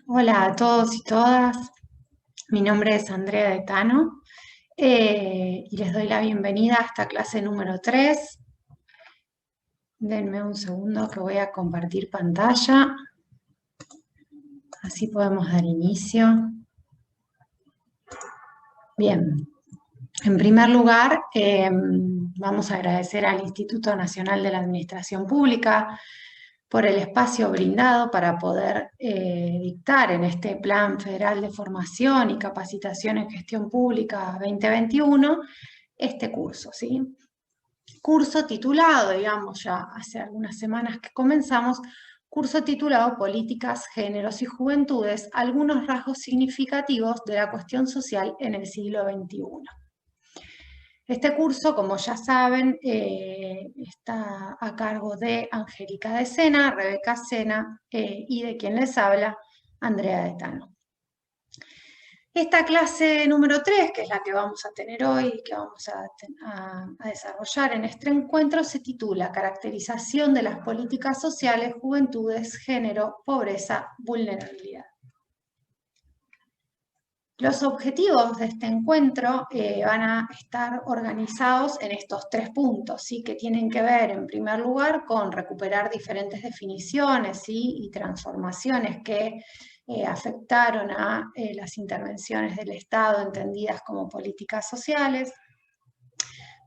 Hola a todos y todas, mi nombre es Andrea Detano y les doy la bienvenida a esta clase número 3. Denme un segundo que voy a compartir pantalla, así podemos dar inicio. Bien, en primer lugar vamos a agradecer al Instituto Nacional de la Administración Pública por el espacio brindado para poder dictar en este Plan Federal de Formación y Capacitación en Gestión Pública 2021 este curso, ¿sí? Curso titulado, digamos, ya hace algunas semanas que comenzamos, curso titulado Políticas, Géneros y Juventudes, algunos rasgos significativos de la cuestión social en el siglo XXI. Este curso, como ya saben, está a cargo de Angélica de Sena, Rebeca Sena y de quien les habla, Andrea Detano. Esta clase número 3, que es la que vamos a tener hoy y que vamos a desarrollar en este encuentro, se titula Caracterización de las políticas sociales, juventudes, género, pobreza, vulnerabilidad. Los objetivos de este encuentro van a estar organizados en estos 3 puntos, ¿sí? Que tienen que ver, en primer lugar, con recuperar diferentes definiciones, ¿sí? Y transformaciones que afectaron a las intervenciones del Estado entendidas como políticas sociales.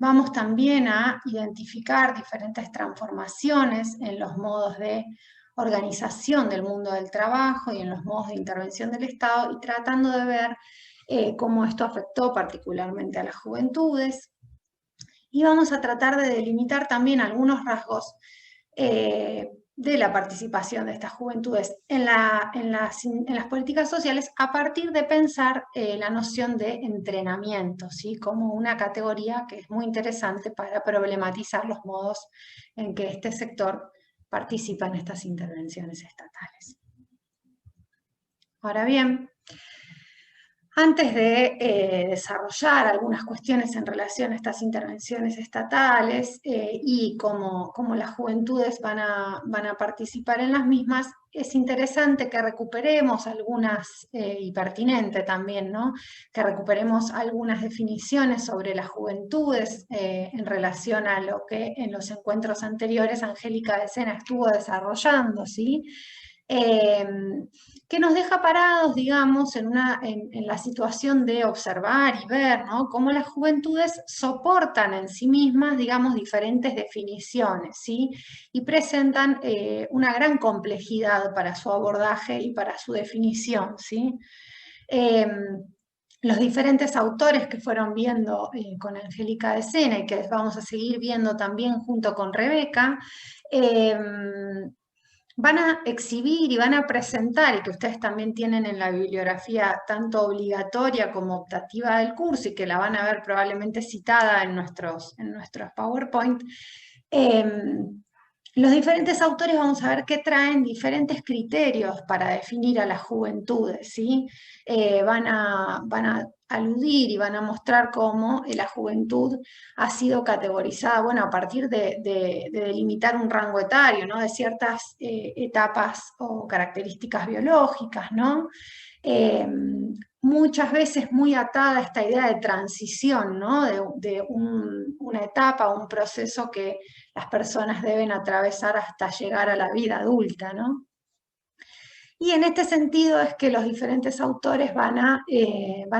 Vamos también a identificar diferentes transformaciones en los modos de organización del mundo del trabajo y en los modos de intervención del Estado y tratando de ver cómo esto afectó particularmente a las juventudes. Y vamos a tratar de delimitar también algunos rasgos de la participación de estas juventudes en las políticas sociales a partir de pensar la noción de entrenamiento, ¿sí? Como una categoría que es muy interesante para problematizar los modos en que este sector participa en estas intervenciones estatales. Ahora bien, antes de desarrollar algunas cuestiones en relación a estas intervenciones estatales y cómo las juventudes van a participar en las mismas, es interesante que recuperemos algunas, y pertinente también, ¿no? Que recuperemos algunas definiciones sobre las juventudes en relación a lo que en los encuentros anteriores Angélica de Sena estuvo desarrollando, ¿sí? Que nos deja parados, digamos, en la situación de observar y ver, ¿no? Cómo las juventudes soportan en sí mismas, digamos, diferentes definiciones, ¿sí? Y presentan una gran complejidad para su abordaje y para su definición, ¿sí? Los diferentes autores que fueron viendo con Angélica de Sena y que vamos a seguir viendo también junto con Rebeca, van a exhibir y van a presentar, y que ustedes también tienen en la bibliografía tanto obligatoria como optativa del curso, y que la van a ver probablemente citada en nuestros PowerPoint, los diferentes autores vamos a ver que traen diferentes criterios para definir a las juventudes, ¿sí? Van a aludir y van a mostrar cómo la juventud ha sido categorizada, bueno, a partir de delimitar un rango etario, ¿no? De ciertas etapas o características biológicas, ¿no? Eh, Muchas veces muy atada a esta idea de transición, ¿no? Una etapa, un proceso que las personas deben atravesar hasta llegar a la vida adulta, ¿no? Y en este sentido es que los diferentes autores van a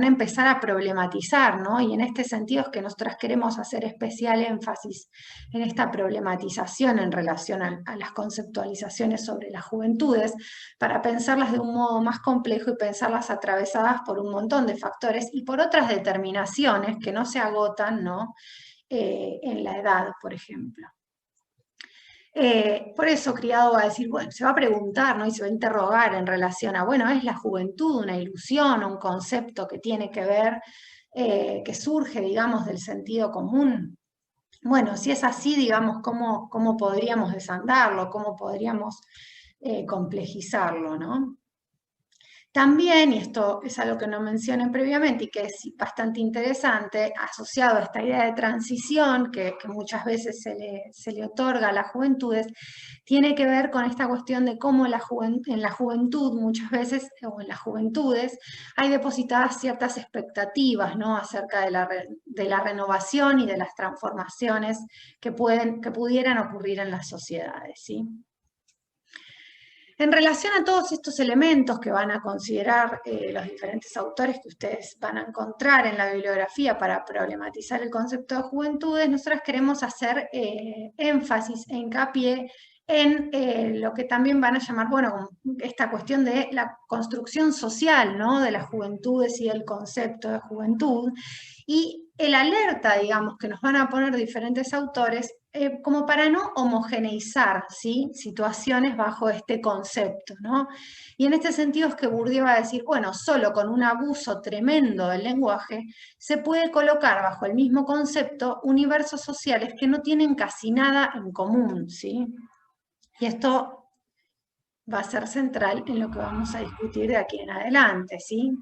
empezar a problematizar, ¿no? Y en este sentido es que nosotras queremos hacer especial énfasis en esta problematización en relación a las conceptualizaciones sobre las juventudes, para pensarlas de un modo más complejo y pensarlas atravesadas por un montón de factores y por otras determinaciones que no se agotan, ¿no? En la edad, por ejemplo. Por eso Criado va a decir, bueno, se va a preguntar, ¿no? Y se va a interrogar en relación a, bueno, ¿es la juventud una ilusión, un concepto que tiene que ver, que surge, digamos, del sentido común? Bueno, si es así, digamos, ¿cómo podríamos desandarlo? ¿Cómo podríamos complejizarlo, ¿no? También, y esto es algo que no mencioné previamente y que es bastante interesante, asociado a esta idea de transición que muchas veces se le otorga a las juventudes, tiene que ver con esta cuestión de cómo en la juventud muchas veces, o en las juventudes, hay depositadas ciertas expectativas, ¿no?, acerca de la renovación y de las transformaciones que pudieran ocurrir en las sociedades, ¿sí? En relación a todos estos elementos que van a considerar los diferentes autores que ustedes van a encontrar en la bibliografía para problematizar el concepto de juventudes, nosotros queremos hacer énfasis e hincapié en lo que también van a llamar, bueno, esta cuestión de la construcción social, ¿no?, de las juventudes y el concepto de juventud, y el alerta, digamos, que nos van a poner diferentes autores como para no homogeneizar, ¿sí?, situaciones bajo este concepto, ¿no? Y en este sentido es que Bourdieu va a decir, bueno, solo con un abuso tremendo del lenguaje se puede colocar bajo el mismo concepto universos sociales que no tienen casi nada en común, ¿sí? Y esto va a ser central en lo que vamos a discutir de aquí en adelante, ¿sí?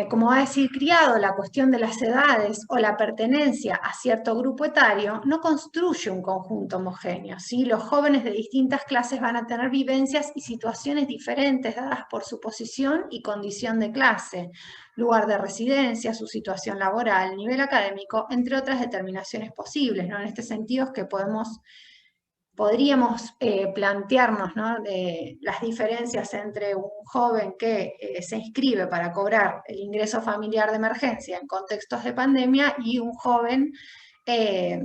Como va a decir Criado, la cuestión de las edades o la pertenencia a cierto grupo etario no construye un conjunto homogéneo, ¿sí? Los jóvenes de distintas clases van a tener vivencias y situaciones diferentes dadas por su posición y condición de clase, lugar de residencia, su situación laboral, nivel académico, entre otras determinaciones posibles, ¿no? En este sentido es que podríamos plantearnos, ¿no?, de las diferencias entre un joven que se inscribe para cobrar el ingreso familiar de emergencia en contextos de pandemia y un joven que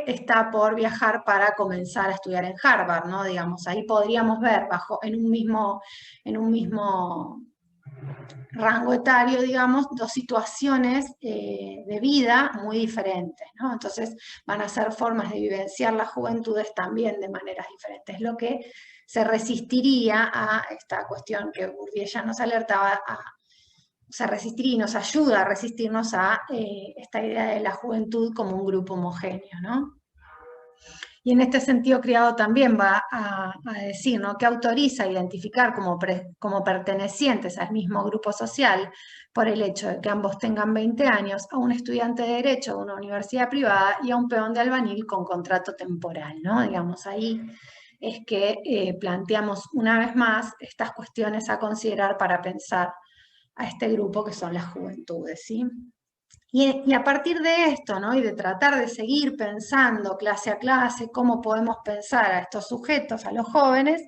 está por viajar para comenzar a estudiar en Harvard, ¿no? Digamos, ahí podríamos ver en un mismo rango etario, digamos, dos situaciones de vida muy diferentes, ¿no? Entonces van a ser formas de vivenciar las juventudes también de maneras diferentes, lo que se resistiría a esta cuestión que Bourdieu ya nos alertaba, se resistiría y nos ayuda a resistirnos a esta idea de la juventud como un grupo homogéneo, ¿no? Y en este sentido, Criado también va a decir, ¿no?, que autoriza a identificar como pertenecientes al mismo grupo social por el hecho de que ambos tengan 20 años a un estudiante de Derecho de una universidad privada y a un peón de albañil con contrato temporal, ¿no? Digamos, ahí es que planteamos una vez más estas cuestiones a considerar para pensar a este grupo que son las juventudes, ¿sí? Y a partir de esto, ¿no?, y de tratar de seguir pensando clase a clase cómo podemos pensar a estos sujetos, a los jóvenes,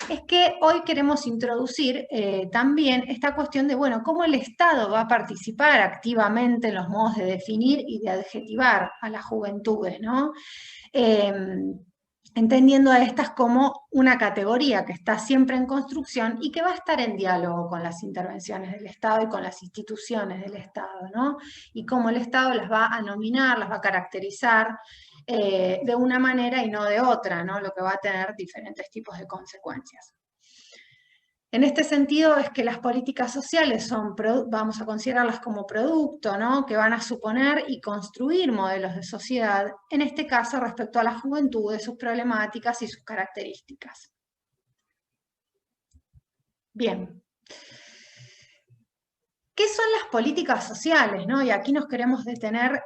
es que hoy queremos introducir también esta cuestión de, bueno, cómo el Estado va a participar activamente en los modos de definir y de adjetivar a las juventudes, ¿no? Entendiendo a estas como una categoría que está siempre en construcción y que va a estar en diálogo con las intervenciones del Estado y con las instituciones del Estado, ¿no? Y cómo el Estado las va a nominar, las va a caracterizar de una manera y no de otra, ¿no? Lo que va a tener diferentes tipos de consecuencias. En este sentido es que las políticas sociales vamos a considerarlas como producto, ¿no?, que van a suponer y construir modelos de sociedad, en este caso respecto a la juventud, de sus problemáticas y sus características. Bien. ¿Qué son las políticas sociales, ¿no? Y aquí nos queremos detener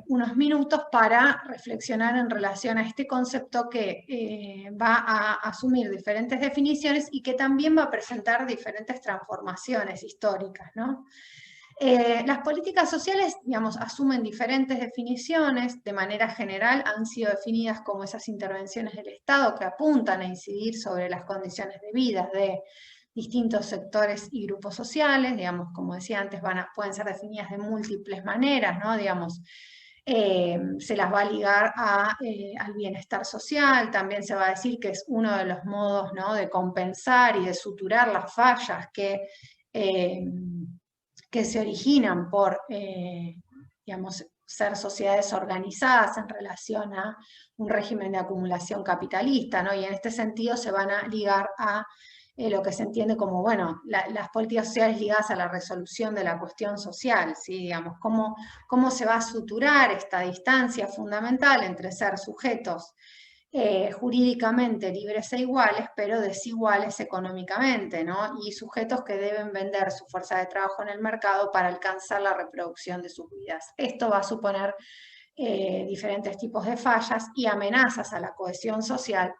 unos minutos para reflexionar en relación a este concepto que va a asumir diferentes definiciones y que también va a presentar diferentes transformaciones históricas, ¿no? Las políticas sociales, digamos, asumen diferentes definiciones, de manera general han sido definidas como esas intervenciones del Estado que apuntan a incidir sobre las condiciones de vida de distintos sectores y grupos sociales, digamos, como decía antes, pueden ser definidas de múltiples maneras, ¿no? Digamos, se las va a ligar al bienestar social, también se va a decir que es uno de los modos, ¿no?, de compensar y de suturar las fallas que se originan por, digamos, ser sociedades organizadas en relación a un régimen de acumulación capitalista, ¿no? Y en este sentido se van a ligar a lo que se entiende como, bueno, las políticas sociales ligadas a la resolución de la cuestión social, ¿sí? Digamos, cómo se va a suturar esta distancia fundamental entre ser sujetos jurídicamente libres e iguales, pero desiguales económicamente, ¿no? Y sujetos que deben vender su fuerza de trabajo en el mercado para alcanzar la reproducción de sus vidas. Esto va a suponer diferentes tipos de fallas y amenazas a la cohesión social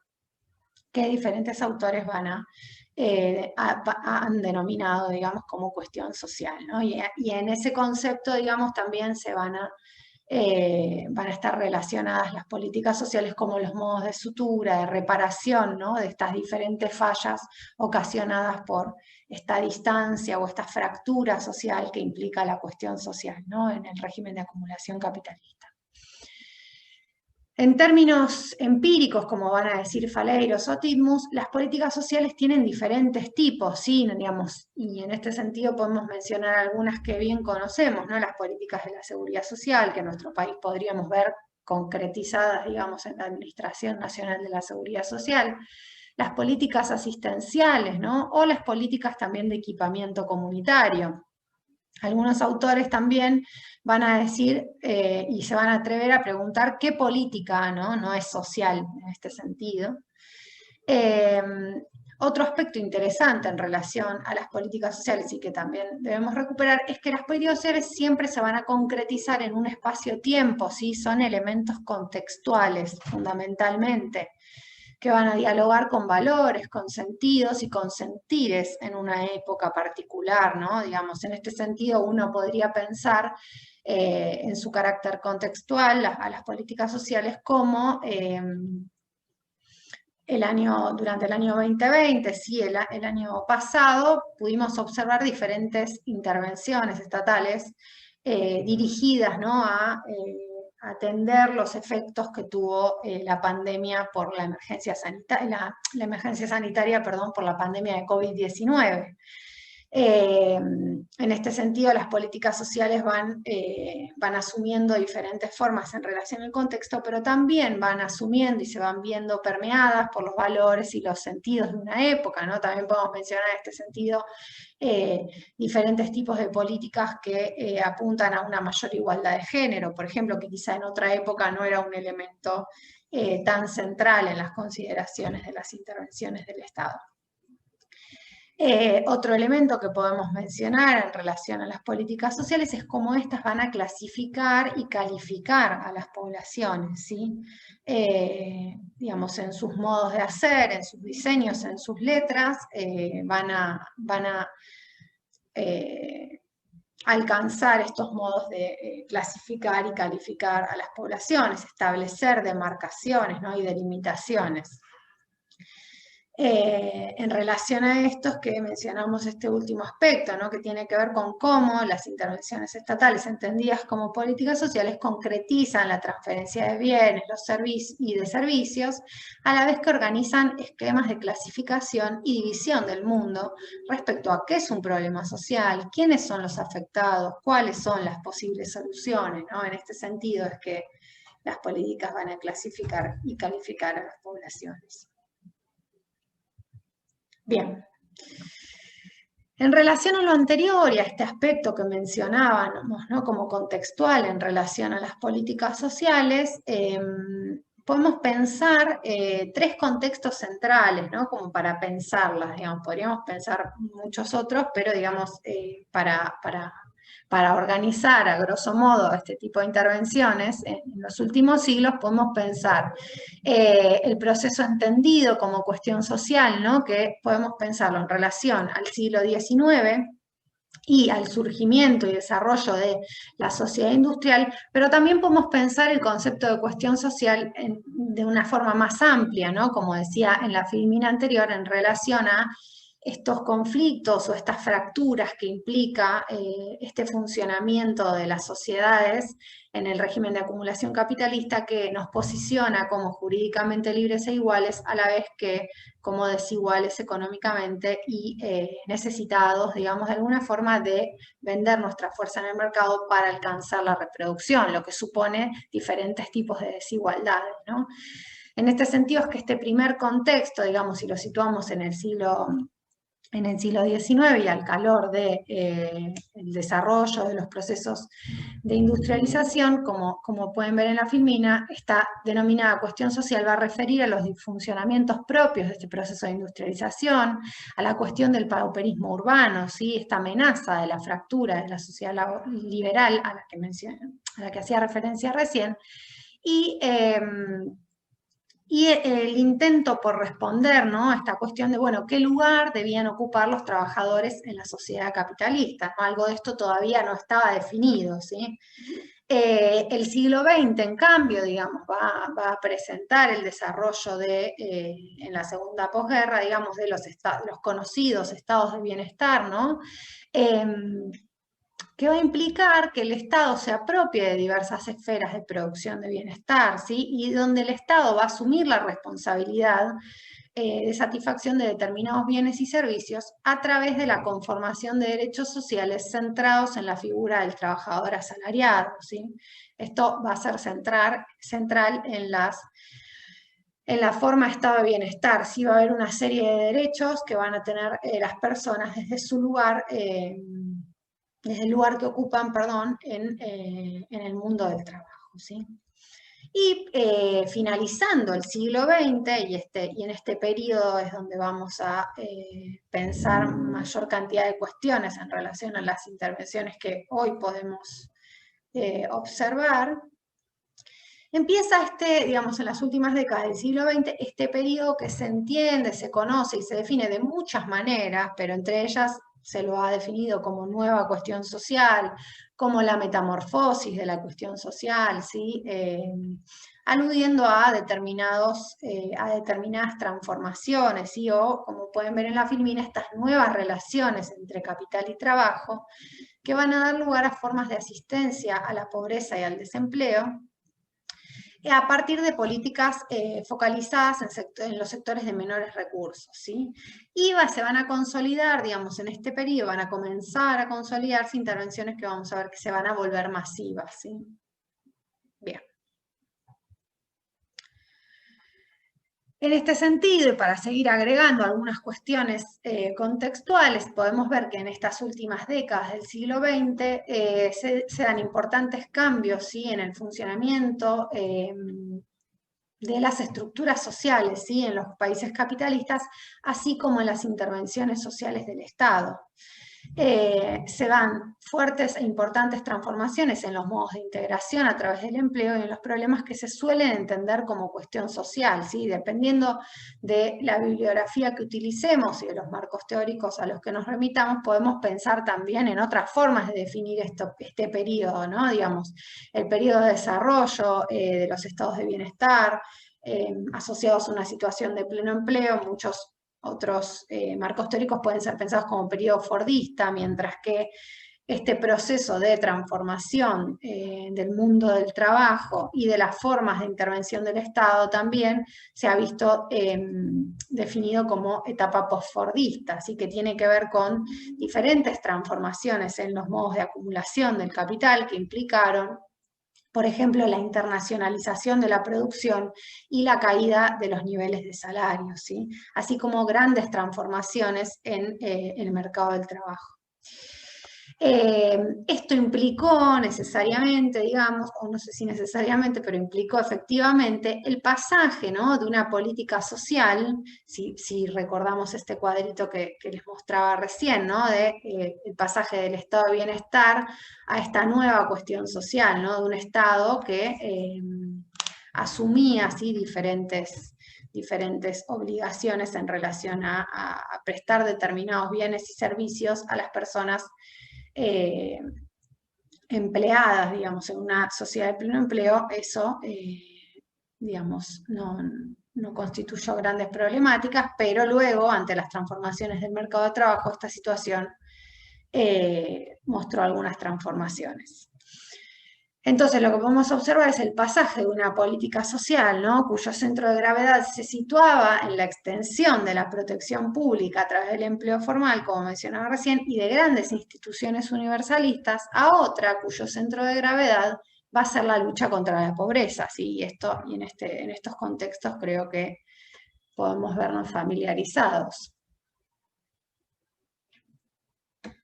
que diferentes autores han denominado, digamos, como cuestión social, ¿no? Y en ese concepto, digamos, también van a estar relacionadas las políticas sociales como los modos de sutura, de reparación, ¿no? De estas diferentes fallas ocasionadas por esta distancia o esta fractura social que implica la cuestión social, ¿no? En el régimen de acumulación capitalista. En términos empíricos, como van a decir Faleiros o Titmuss, las políticas sociales tienen diferentes tipos, ¿sí? Digamos, y en este sentido podemos mencionar algunas que bien conocemos, ¿no? Las políticas de la seguridad social, que en nuestro país podríamos ver concretizadas, digamos, en la Administración Nacional de la Seguridad Social, las políticas asistenciales, ¿no? O las políticas también de equipamiento comunitario. Algunos autores también van a decir y se van a atrever a preguntar qué política no es social en este sentido. Otro aspecto interesante en relación a las políticas sociales y que también debemos recuperar es que las políticas sociales siempre se van a concretizar en un espacio-tiempo, ¿sí? Son elementos contextuales fundamentalmente, que van a dialogar con valores, con sentidos y con sentires en una época particular, ¿no? Digamos, en este sentido uno podría pensar en su carácter contextual a las políticas sociales como durante el año 2020, sí, el año pasado, pudimos observar diferentes intervenciones estatales dirigidas, ¿no? a atender los efectos que tuvo la pandemia por la emergencia sanitaria, la emergencia sanitaria, perdón, por la pandemia de COVID-19. En este sentido, las políticas sociales van asumiendo diferentes formas en relación al contexto, pero también van asumiendo y se van viendo permeadas por los valores y los sentidos de una época, ¿no? También podemos mencionar en este sentido diferentes tipos de políticas que apuntan a una mayor igualdad de género, por ejemplo, que quizá en otra época no era un elemento tan central en las consideraciones de las intervenciones del Estado. Otro elemento que podemos mencionar en relación a las políticas sociales es cómo estas van a clasificar y calificar a las poblaciones, ¿sí? Digamos, en sus modos de hacer, en sus diseños, en sus letras, van a alcanzar estos modos de clasificar y calificar a las poblaciones, establecer demarcaciones, ¿no? y delimitaciones. En relación a esto es que mencionamos este último aspecto, ¿no? que tiene que ver con cómo las intervenciones estatales, entendidas como políticas sociales, concretizan la transferencia de bienes, los servicios y de servicios, a la vez que organizan esquemas de clasificación y división del mundo respecto a qué es un problema social, quiénes son los afectados, cuáles son las posibles soluciones, ¿no? En este sentido es que las políticas van a clasificar y calificar a las poblaciones. Bien. En relación a lo anterior y a este aspecto que mencionábamos, ¿no? como contextual en relación a las políticas sociales, podemos pensar tres contextos centrales, ¿no? como para pensarlas, digamos, podríamos pensar muchos otros, pero digamos, para organizar a grosso modo este tipo de intervenciones en los últimos siglos podemos pensar el proceso entendido como cuestión social, ¿no? que podemos pensarlo en relación al siglo XIX y al surgimiento y desarrollo de la sociedad industrial, pero también podemos pensar el concepto de cuestión social de una forma más amplia, ¿no? como decía en la filmina anterior, en relación a estos conflictos o estas fracturas que implica este funcionamiento de las sociedades en el régimen de acumulación capitalista que nos posiciona como jurídicamente libres e iguales a la vez que como desiguales económicamente y necesitados, digamos, de alguna forma de vender nuestra fuerza en el mercado para alcanzar la reproducción, lo que supone diferentes tipos de desigualdades, ¿no? En este sentido es que este primer contexto, digamos, si lo situamos en el siglo en el siglo XIX y al calor del desarrollo de los procesos de industrialización, como pueden ver en la filmina, esta denominada cuestión social va a referir a los disfuncionamientos propios de este proceso de industrialización, a la cuestión del pauperismo urbano, ¿sí? Esta amenaza de la fractura de la sociedad liberal a la que hacía referencia recién, y el intento por responder, ¿no?, a esta cuestión de, bueno, qué lugar debían ocupar los trabajadores en la sociedad capitalista, ¿no? Algo de esto todavía no estaba definido, ¿sí? El siglo XX, en cambio, digamos, va a presentar el desarrollo en la segunda posguerra, digamos, de los conocidos estados de bienestar, ¿no? Que va a implicar que el Estado se apropie de diversas esferas de producción de bienestar, ¿sí? Y donde el Estado va a asumir la responsabilidad de satisfacción de determinados bienes y servicios a través de la conformación de derechos sociales centrados en la figura del trabajador asalariado, ¿sí? Esto va a ser central en la forma de estado de bienestar. Sí, va a haber una serie de derechos que van a tener las personas desde su lugar, desde el lugar que ocupan, perdón, en el mundo del trabajo, ¿sí? Y finalizando el siglo XX, y en este periodo es donde vamos a pensar mayor cantidad de cuestiones en relación a las intervenciones que hoy podemos observar, empieza digamos, en las últimas décadas del siglo XX, este periodo que se entiende, se conoce y se define de muchas maneras, pero entre ellas se lo ha definido como nueva cuestión social, como la metamorfosis de la cuestión social, ¿sí? Aludiendo a determinadas transformaciones, ¿sí? O, como pueden ver en la filmina, estas nuevas relaciones entre capital y trabajo, que van a dar lugar a formas de asistencia a la pobreza y al desempleo, a partir de políticas focalizadas en los sectores de menores recursos, ¿sí? Y se van a consolidar, digamos, en este periodo, van a comenzar a consolidarse intervenciones que vamos a ver que se van a volver masivas, ¿sí? Bien. En este sentido, y para seguir agregando algunas cuestiones contextuales, podemos ver que en estas últimas décadas del siglo XX se dan importantes cambios, ¿sí?, en el funcionamiento de las estructuras sociales, ¿sí?, en los países capitalistas, así como en las intervenciones sociales del Estado. Se dan fuertes e importantes transformaciones en los modos de integración a través del empleo y en los problemas que se suelen entender como cuestión social, ¿sí? Dependiendo de la bibliografía que utilicemos y de los marcos teóricos a los que nos remitamos, podemos pensar también en otras formas de definir este periodo, ¿no? Digamos, el periodo de desarrollo de los estados de bienestar, asociados a una situación de pleno empleo. Muchos otros marcos teóricos pueden ser pensados como periodo fordista, mientras que este proceso de transformación del mundo del trabajo y de las formas de intervención del Estado también se ha visto definido como etapa postfordista, así que tiene que ver con diferentes transformaciones en los modos de acumulación del capital que implicaron, por ejemplo, la internacionalización de la producción y la caída de los niveles de salario, ¿sí? Así como grandes transformaciones en el mercado del trabajo. Esto implicó necesariamente, digamos, o no sé si necesariamente, pero implicó efectivamente el pasaje, ¿no?, de una política social, si recordamos este cuadrito que les mostraba recién, ¿no?, el pasaje del estado de bienestar a esta nueva cuestión social, ¿no?, de un Estado que asumía así diferentes obligaciones en relación a prestar determinados bienes y servicios a las personas empleadas, digamos, en una sociedad de pleno empleo. Eso, digamos, no constituyó grandes problemáticas, pero luego, ante las transformaciones del mercado de trabajo, esta situación mostró algunas transformaciones. Entonces, lo que podemos observar es el pasaje de una política social, ¿no?, cuyo centro de gravedad se situaba en la extensión de la protección pública a través del empleo formal, como mencionaba recién, y de grandes instituciones universalistas, a otra cuyo centro de gravedad va a ser la lucha contra la pobreza, ¿sí? Y en estos contextos creo que podemos vernos familiarizados.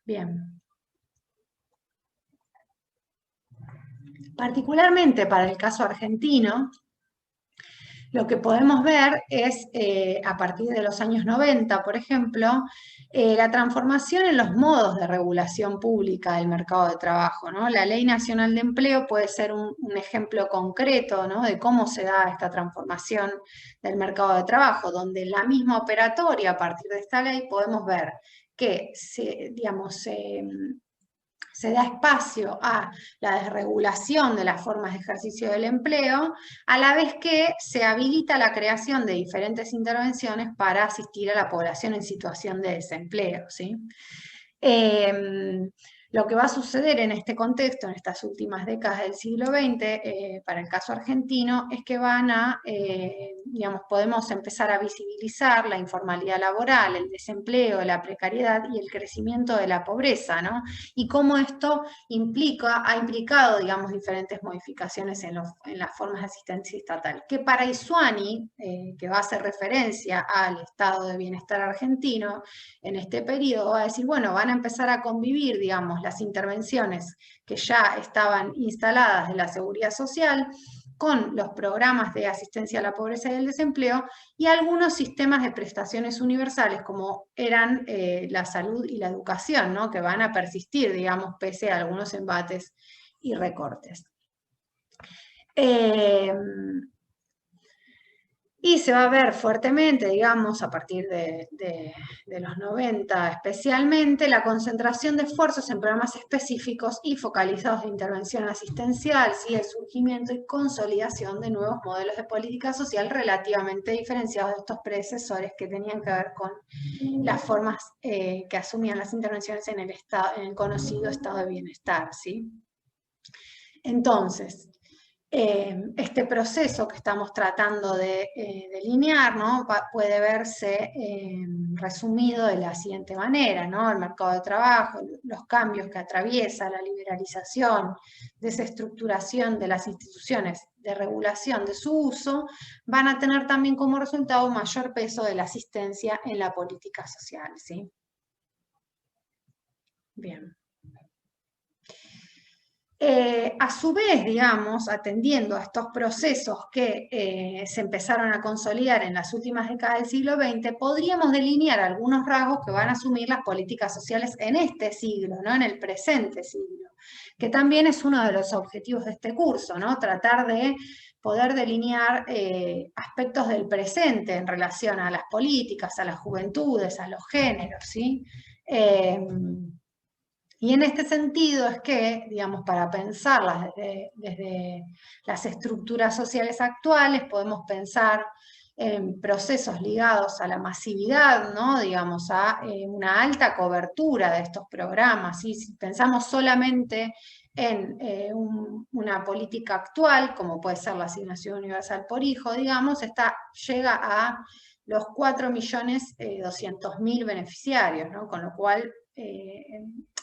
Bien. Particularmente para el caso argentino, lo que podemos ver es, a partir de los años 90, por ejemplo, la transformación en los modos de regulación pública del mercado de trabajo, ¿no? La Ley Nacional de Empleo puede ser un ejemplo concreto, ¿no?, de cómo se da esta transformación del mercado de trabajo, donde la misma operatoria, a partir de esta ley, podemos ver que se da espacio a la desregulación de las formas de ejercicio del empleo, a la vez que se habilita la creación de diferentes intervenciones para asistir a la población en situación de desempleo, ¿sí? Lo que va a suceder en este contexto, en estas últimas décadas del siglo XX, para el caso argentino, es que podemos empezar a visibilizar la informalidad laboral, el desempleo, la precariedad y el crecimiento de la pobreza, ¿no? Y cómo esto ha implicado, digamos, diferentes modificaciones en las formas de asistencia estatal. Que para Isuani, que va a hacer referencia al estado de bienestar argentino, en este periodo va a decir, bueno, van a empezar a convivir, digamos, las intervenciones que ya estaban instaladas de la seguridad social con los programas de asistencia a la pobreza y el desempleo y algunos sistemas de prestaciones universales como eran la salud y la educación, ¿no?, que van a persistir, digamos, pese a algunos embates y recortes. Y se va a ver fuertemente, digamos, a partir de los 90 especialmente, la concentración de esfuerzos en programas específicos y focalizados de intervención asistencial, ¿sí?, el surgimiento y consolidación de nuevos modelos de política social relativamente diferenciados de estos predecesores que tenían que ver con las formas que asumían las intervenciones en el conocido estado de bienestar, ¿sí? Entonces, este proceso que estamos tratando de delinear, ¿no?, puede verse resumido de la siguiente manera, ¿no? El mercado de trabajo, los cambios que atraviesa, la liberalización, desestructuración de las instituciones de regulación de su uso, van a tener también como resultado un mayor peso de la asistencia en la política social, ¿sí? Bien. A su vez, digamos, atendiendo a estos procesos que se empezaron a consolidar en las últimas décadas del siglo XX, podríamos delinear algunos rasgos que van a asumir las políticas sociales en este siglo, ¿no?, en el presente siglo, que también es uno de los objetivos de este curso, ¿no?, tratar de poder delinear aspectos del presente en relación a las políticas, a las juventudes, a los géneros, ¿sí? Y en este sentido es que, digamos, para pensarlas desde las estructuras sociales actuales, podemos pensar en procesos ligados a la masividad, ¿no?, digamos, a una alta cobertura de estos programas. ¿Sí? Si pensamos solamente en una política actual, como puede ser la asignación universal por hijo, digamos, esta llega a los 4.200.000 beneficiarios, ¿no?, con lo cual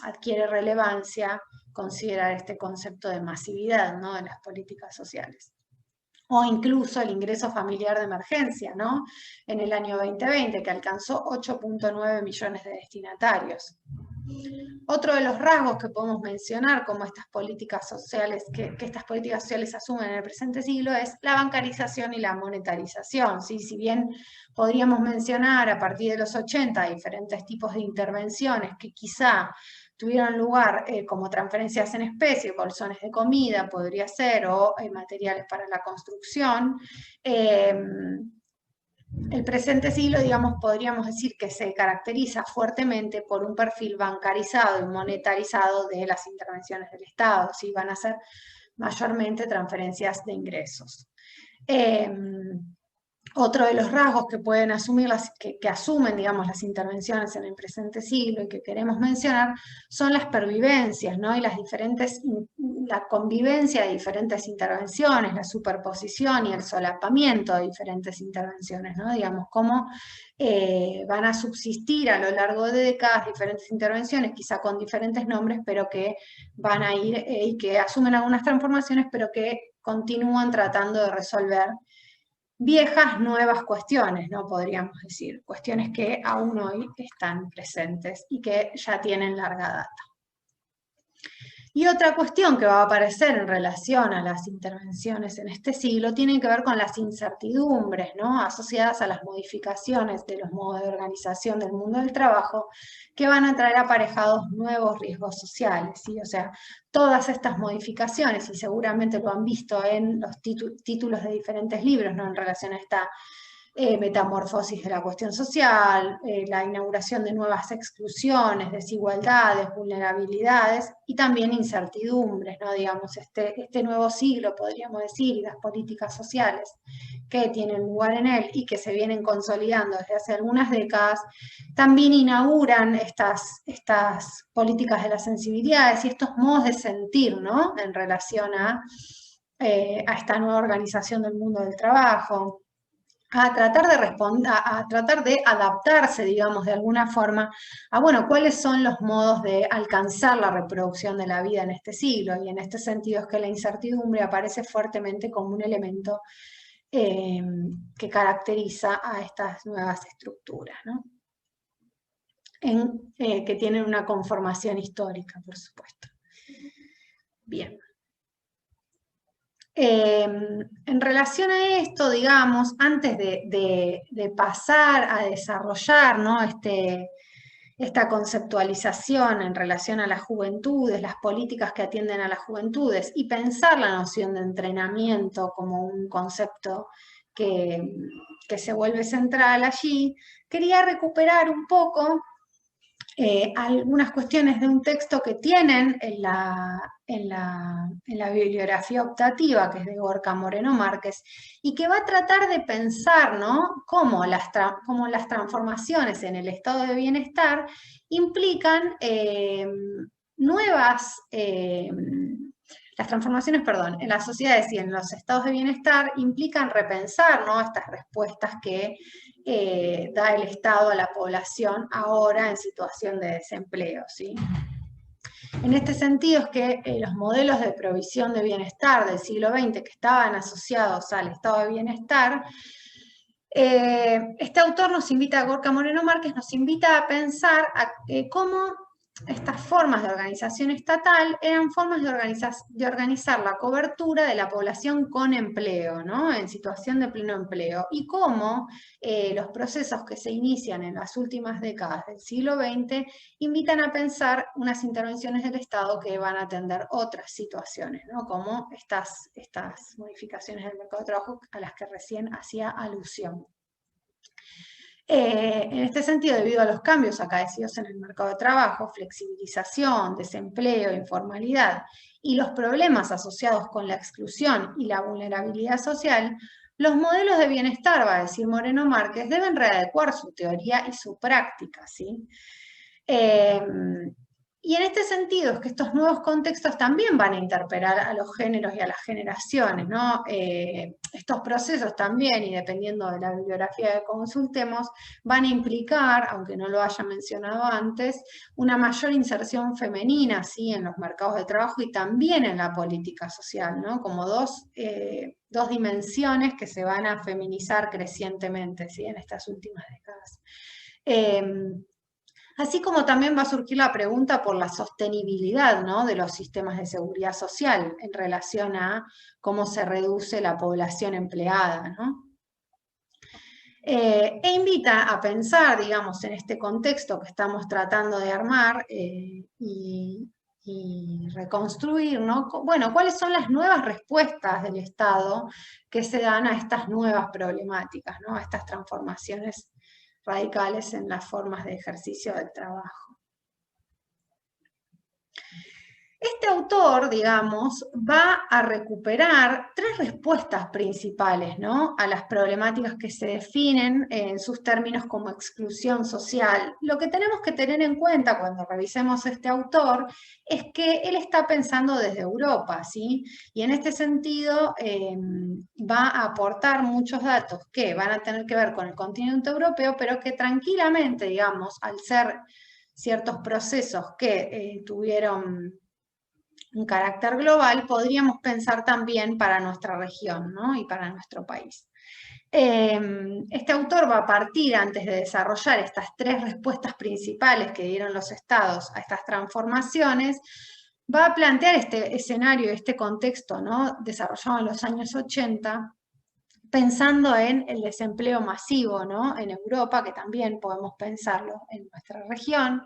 adquiere relevancia considerar este concepto de masividad, ¿no?, de las políticas sociales. O incluso el ingreso familiar de emergencia, ¿no?, en el año 2020, que alcanzó 8.9 millones de destinatarios. Otro de los rasgos que podemos mencionar como estas políticas sociales, que estas políticas sociales asumen en el presente siglo, es la bancarización y la monetarización, ¿sí? Si bien podríamos mencionar a partir de los 80 diferentes tipos de intervenciones que quizá tuvieron lugar como transferencias en especie, bolsones de comida, podría ser, o materiales para la construcción, el presente siglo, digamos, podríamos decir que se caracteriza fuertemente por un perfil bancarizado y monetarizado de las intervenciones del Estado, ¿sí? Van a ser mayormente transferencias de ingresos. Otro de los rasgos que pueden asumir, que asumen, digamos, las intervenciones en el presente siglo y que queremos mencionar, son las pervivencias, ¿no?, y la convivencia de diferentes intervenciones, la superposición y el solapamiento de diferentes intervenciones, ¿no? Digamos, cómo van a subsistir a lo largo de décadas diferentes intervenciones, quizá con diferentes nombres, pero que van a ir y que asumen algunas transformaciones, pero que continúan tratando de resolver viejas, nuevas cuestiones, ¿no? Podríamos decir, cuestiones que aún hoy están presentes y que ya tienen larga data. Y otra cuestión que va a aparecer en relación a las intervenciones en este siglo tiene que ver con las incertidumbres, ¿no? Asociadas a las modificaciones de los modos de organización del mundo del trabajo que van a traer aparejados nuevos riesgos sociales, ¿sí? O sea, todas estas modificaciones, y seguramente lo han visto en los títulos de diferentes libros, ¿no? En relación a esta metamorfosis de la cuestión social, la inauguración de nuevas exclusiones, desigualdades, vulnerabilidades y también incertidumbres, ¿no? Digamos, este nuevo siglo, podríamos decir, y las políticas sociales que tienen lugar en él y que se vienen consolidando desde hace algunas décadas, también inauguran estas políticas de las sensibilidades y estos modos de sentir, ¿no? En relación a esta nueva organización del mundo del trabajo, a tratar de responder, a tratar de adaptarse, digamos, de alguna forma, a, bueno, cuáles son los modos de alcanzar la reproducción de la vida en este siglo. Y en este sentido es que la incertidumbre aparece fuertemente como un elemento que caracteriza a estas nuevas estructuras, ¿no? Que tienen una conformación histórica, por supuesto. Bien. En relación a esto, digamos, antes de pasar a desarrollar, ¿no? Esta conceptualización en relación a las juventudes, las políticas que atienden a las juventudes, y pensar la noción de entrenamiento como un concepto que se vuelve central allí, quería recuperar un poco algunas cuestiones de un texto que tienen en la bibliografía optativa, que es de Gorka Moreno Márquez, y que va a tratar de pensar, ¿no? cómo las transformaciones en el estado de bienestar implican nuevas... las transformaciones, perdón, en las sociedades y en los estados de bienestar implican repensar, ¿no? estas respuestas que da el Estado a la población ahora en situación de desempleo, ¿sí? En este sentido es que los modelos de provisión de bienestar del siglo XX que estaban asociados al estado de bienestar, este autor nos invita, Gorka Moreno Márquez, nos invita a pensar cómo estas formas de organización estatal eran formas de organizar la cobertura de la población con empleo, ¿no? En situación de pleno empleo, y cómo los procesos que se inician en las últimas décadas del siglo XX invitan a pensar unas intervenciones del Estado que van a atender otras situaciones, ¿no? Como estas modificaciones del mercado de trabajo a las que recién hacía alusión. En este sentido, debido a los cambios acaecidos en el mercado de trabajo, flexibilización, desempleo, informalidad y los problemas asociados con la exclusión y la vulnerabilidad social, los modelos de bienestar, va a decir Moreno Márquez, deben readecuar su teoría y su práctica, ¿sí? Y en este sentido es que estos nuevos contextos también van a interpelar a los géneros y a las generaciones, ¿no? Estos procesos también, y dependiendo de la bibliografía que consultemos, van a implicar, aunque no lo haya mencionado antes, una mayor inserción femenina, ¿sí? En los mercados de trabajo y también en la política social, ¿no? Como dos dimensiones que se van a feminizar crecientemente, ¿sí? En estas últimas décadas. Así como también va a surgir la pregunta por la sostenibilidad, ¿no? De los sistemas de seguridad social en relación a cómo se reduce la población empleada, ¿no? E invita a pensar, digamos, en este contexto que estamos tratando de armar y reconstruir, ¿no? Bueno, ¿cuáles son las nuevas respuestas del Estado que se dan a estas nuevas problemáticas, ¿no? A estas transformaciones radicales en las formas de ejercicio del trabajo? Este autor, digamos, va a recuperar tres respuestas principales, ¿no? A las problemáticas que se definen en sus términos como exclusión social. Lo que tenemos que tener en cuenta cuando revisemos este autor es que él está pensando desde Europa, ¿sí? Y en este sentido va a aportar muchos datos que van a tener que ver con el continente europeo, pero que tranquilamente, digamos, al ser ciertos procesos que tuvieron un carácter global, podríamos pensar también para nuestra región, ¿no? Y para nuestro país. Este autor va a partir, antes de desarrollar estas tres respuestas principales que dieron los estados a estas transformaciones, va a plantear este escenario, este contexto, ¿no?, desarrollado en los años 80, pensando en el desempleo masivo, ¿no?, en Europa, que también podemos pensarlo en nuestra región.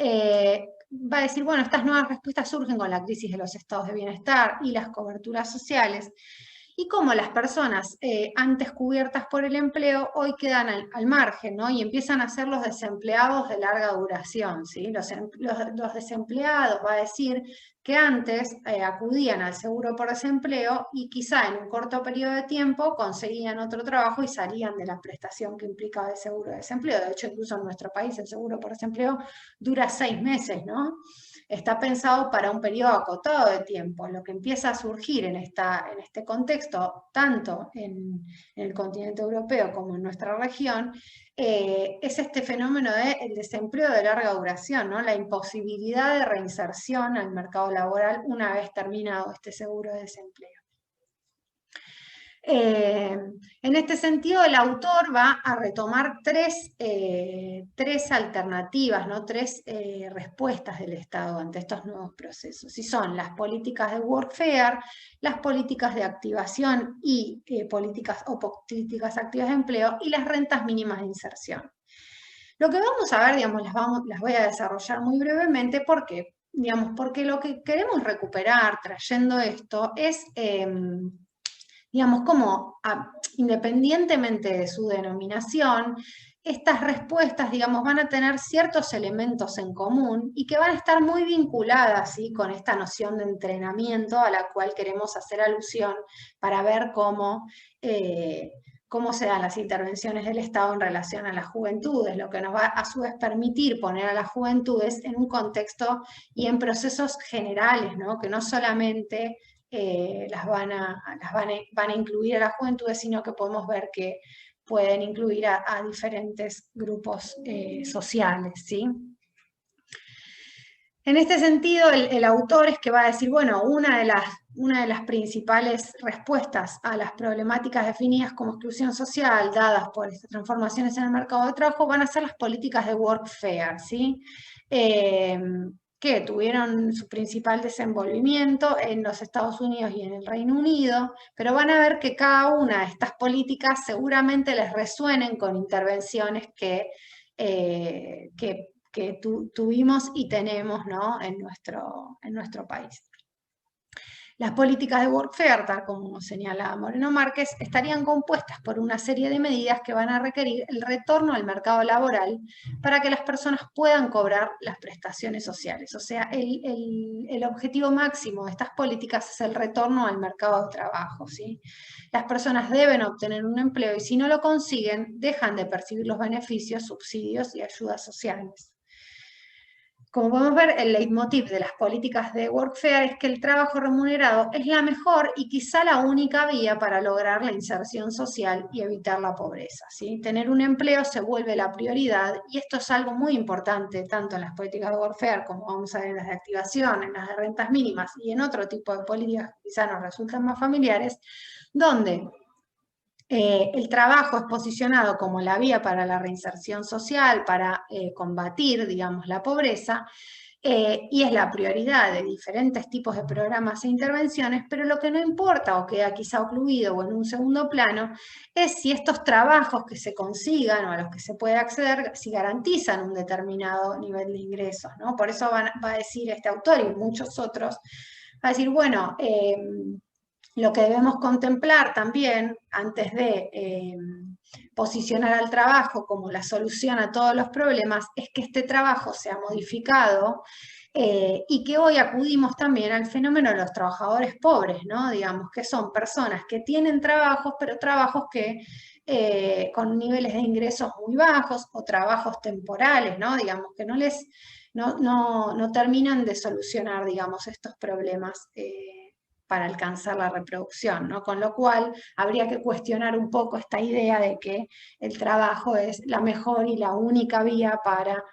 Va a decir, bueno, estas nuevas respuestas surgen con la crisis de los estados de bienestar y las coberturas sociales, y cómo las personas antes cubiertas por el empleo hoy quedan al margen, ¿no?, y empiezan a ser los desempleados de larga duración, ¿sí? Los desempleados, va a decir, que antes acudían al seguro por desempleo y quizá en un corto periodo de tiempo conseguían otro trabajo y salían de la prestación que implicaba el seguro de desempleo. De hecho, incluso en nuestro país el seguro por desempleo dura 6 meses, ¿no? Está pensado para un periodo acotado de tiempo. Lo que empieza a surgir en este contexto, tanto en el continente europeo como en nuestra región, es este fenómeno del desempleo de larga duración, ¿no?, la imposibilidad de reinserción al mercado laboral una vez terminado este seguro de desempleo. En este sentido, el autor va a retomar tres alternativas, ¿no?, tres respuestas del Estado ante estos nuevos procesos. Y son las políticas de workfare, las políticas de activación y políticas activas de empleo, y las rentas mínimas de inserción. Lo que vamos a ver, digamos, las voy a desarrollar muy brevemente. ¿Por qué? Digamos, porque lo que queremos recuperar trayendo esto es, digamos, como independientemente de su denominación, estas respuestas, digamos, van a tener ciertos elementos en común y que van a estar muy vinculadas, ¿sí?, con esta noción de entrenamiento a la cual queremos hacer alusión para ver cómo se dan las intervenciones del Estado en relación a las juventudes, lo que nos va a su vez permitir poner a las juventudes en un contexto y en procesos generales, ¿no?, que no solamente van a incluir a las juventudes, sino que podemos ver que pueden incluir a diferentes grupos sociales, ¿sí? En este sentido, el autor es que va a decir, bueno, una de las principales respuestas a las problemáticas definidas como exclusión social, dadas por estas transformaciones en el mercado de trabajo, van a ser las políticas de workfare, ¿sí?, que tuvieron su principal desenvolvimiento en los Estados Unidos y en el Reino Unido, pero van a ver que cada una de estas políticas seguramente les resuenen con intervenciones que tuvimos y tenemos, ¿no?, en nuestro país. Las políticas de workfare, tal como señala Moreno Márquez, estarían compuestas por una serie de medidas que van a requerir el retorno al mercado laboral para que las personas puedan cobrar las prestaciones sociales. O sea, el objetivo máximo de estas políticas es el retorno al mercado de trabajo, ¿sí? Las personas deben obtener un empleo y si no lo consiguen, dejan de percibir los beneficios, subsidios y ayudas sociales. Como podemos ver, el leitmotiv de las políticas de workfare es que el trabajo remunerado es la mejor y quizá la única vía para lograr la inserción social y evitar la pobreza, ¿sí? Tener un empleo se vuelve la prioridad y esto es algo muy importante tanto en las políticas de workfare como vamos a ver en las de activación, en las de rentas mínimas y en otro tipo de políticas que quizá nos resultan más familiares, donde el trabajo es posicionado como la vía para la reinserción social, para combatir, digamos, la pobreza, y es la prioridad de diferentes tipos de programas e intervenciones, pero lo que no importa o queda quizá ocluido o en un segundo plano es si estos trabajos que se consigan o a los que se puede acceder, si garantizan un determinado nivel de ingresos, ¿no? Por eso va a decir este autor y muchos otros, va a decir, bueno, lo que debemos contemplar también antes de posicionar al trabajo como la solución a todos los problemas es que este trabajo sea modificado y que hoy acudimos también al fenómeno de los trabajadores pobres, ¿no? Digamos que son personas que tienen trabajos, pero trabajos que con niveles de ingresos muy bajos o trabajos temporales, ¿no? Digamos que no terminan de solucionar, digamos, estos problemas para alcanzar la reproducción, ¿no? Con lo cual habría que cuestionar un poco esta idea de que el trabajo es la mejor y la única vía para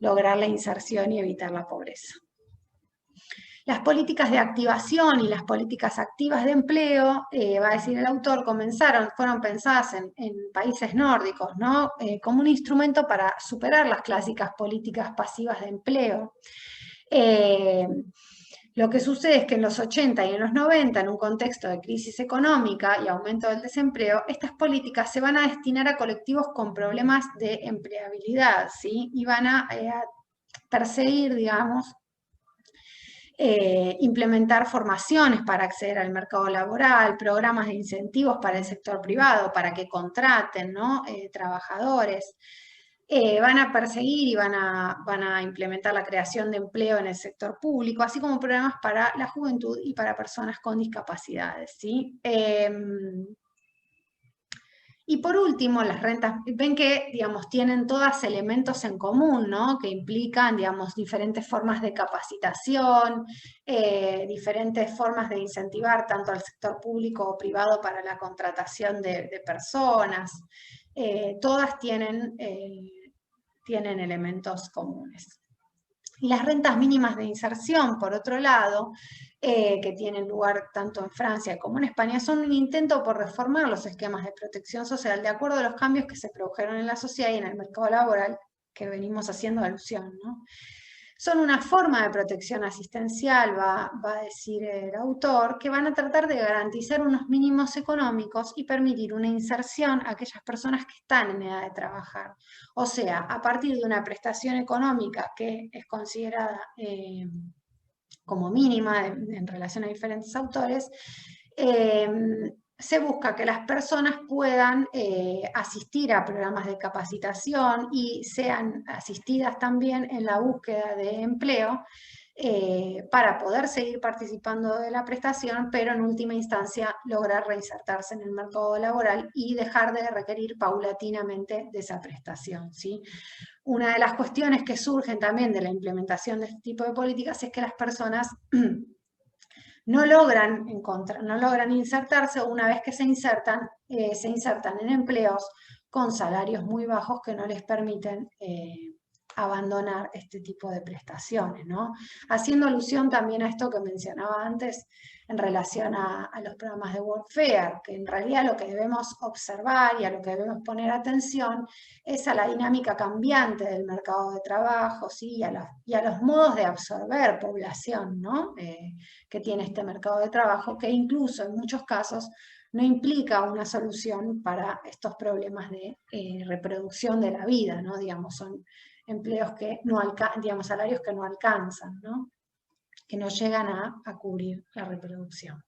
lograr la inserción y evitar la pobreza. Las políticas de activación y las políticas activas de empleo, va a decir el autor, fueron pensadas en países nórdicos, ¿no? Como un instrumento para superar las clásicas políticas pasivas de empleo. Lo que sucede es que en los 80 y en los 90, en un contexto de crisis económica y aumento del desempleo, estas políticas se van a destinar a colectivos con problemas de empleabilidad, ¿sí? Y van a perseguir, digamos, implementar formaciones para acceder al mercado laboral, programas de incentivos para el sector privado, para que contraten, ¿no? Trabajadores. Van a perseguir y van a implementar la creación de empleo en el sector público, así como programas para la juventud y para personas con discapacidades, ¿sí? Y por último, las rentas, ven que, digamos, tienen todas elementos en común, ¿no? Que implican, digamos, diferentes formas de capacitación, diferentes formas de incentivar tanto al sector público o privado para la contratación de personas. Todas tienen elementos comunes. Y las rentas mínimas de inserción, por otro lado, que tienen lugar tanto en Francia como en España, son un intento por reformar los esquemas de protección social de acuerdo a los cambios que se produjeron en la sociedad y en el mercado laboral que venimos haciendo alusión, ¿no? Son una forma de protección asistencial, va a decir el autor, que van a tratar de garantizar unos mínimos económicos y permitir una inserción a aquellas personas que están en edad de trabajar. O sea, a partir de una prestación económica que es considerada como mínima en relación a diferentes autores, se busca que las personas puedan asistir a programas de capacitación y sean asistidas también en la búsqueda de empleo para poder seguir participando de la prestación, pero en última instancia lograr reinsertarse en el mercado laboral y dejar de requerir paulatinamente de esa prestación, ¿sí? Una de las cuestiones que surgen también de la implementación de este tipo de políticas es que las personas no logran insertarse, o una vez que se insertan en empleos con salarios muy bajos que no les permiten abandonar este tipo de prestaciones, ¿no? Haciendo alusión también a esto que mencionaba antes en relación a los programas de Workfare, que en realidad lo que debemos observar y a lo que debemos poner atención es a la dinámica cambiante del mercado de trabajo, ¿sí? y a los modos de absorber población, ¿no? Que tiene este mercado de trabajo, que incluso en muchos casos no implica una solución para estos problemas de reproducción de la vida, ¿no? Digamos, son empleos que no digamos, salarios que no alcanzan, ¿no? Que no llegan a cubrir la reproducción.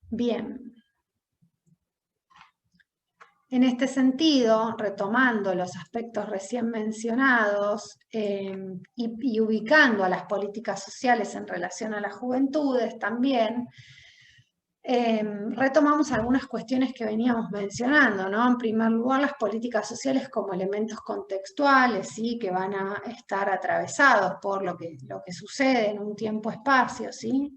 Bien. En este sentido, retomando los aspectos recién mencionados y ubicando a las políticas sociales en relación a las juventudes también, retomamos algunas cuestiones que veníamos mencionando, ¿no? En primer lugar, las políticas sociales como elementos contextuales, ¿sí? Que van a estar atravesados por lo que sucede en un tiempo-espacio, ¿sí?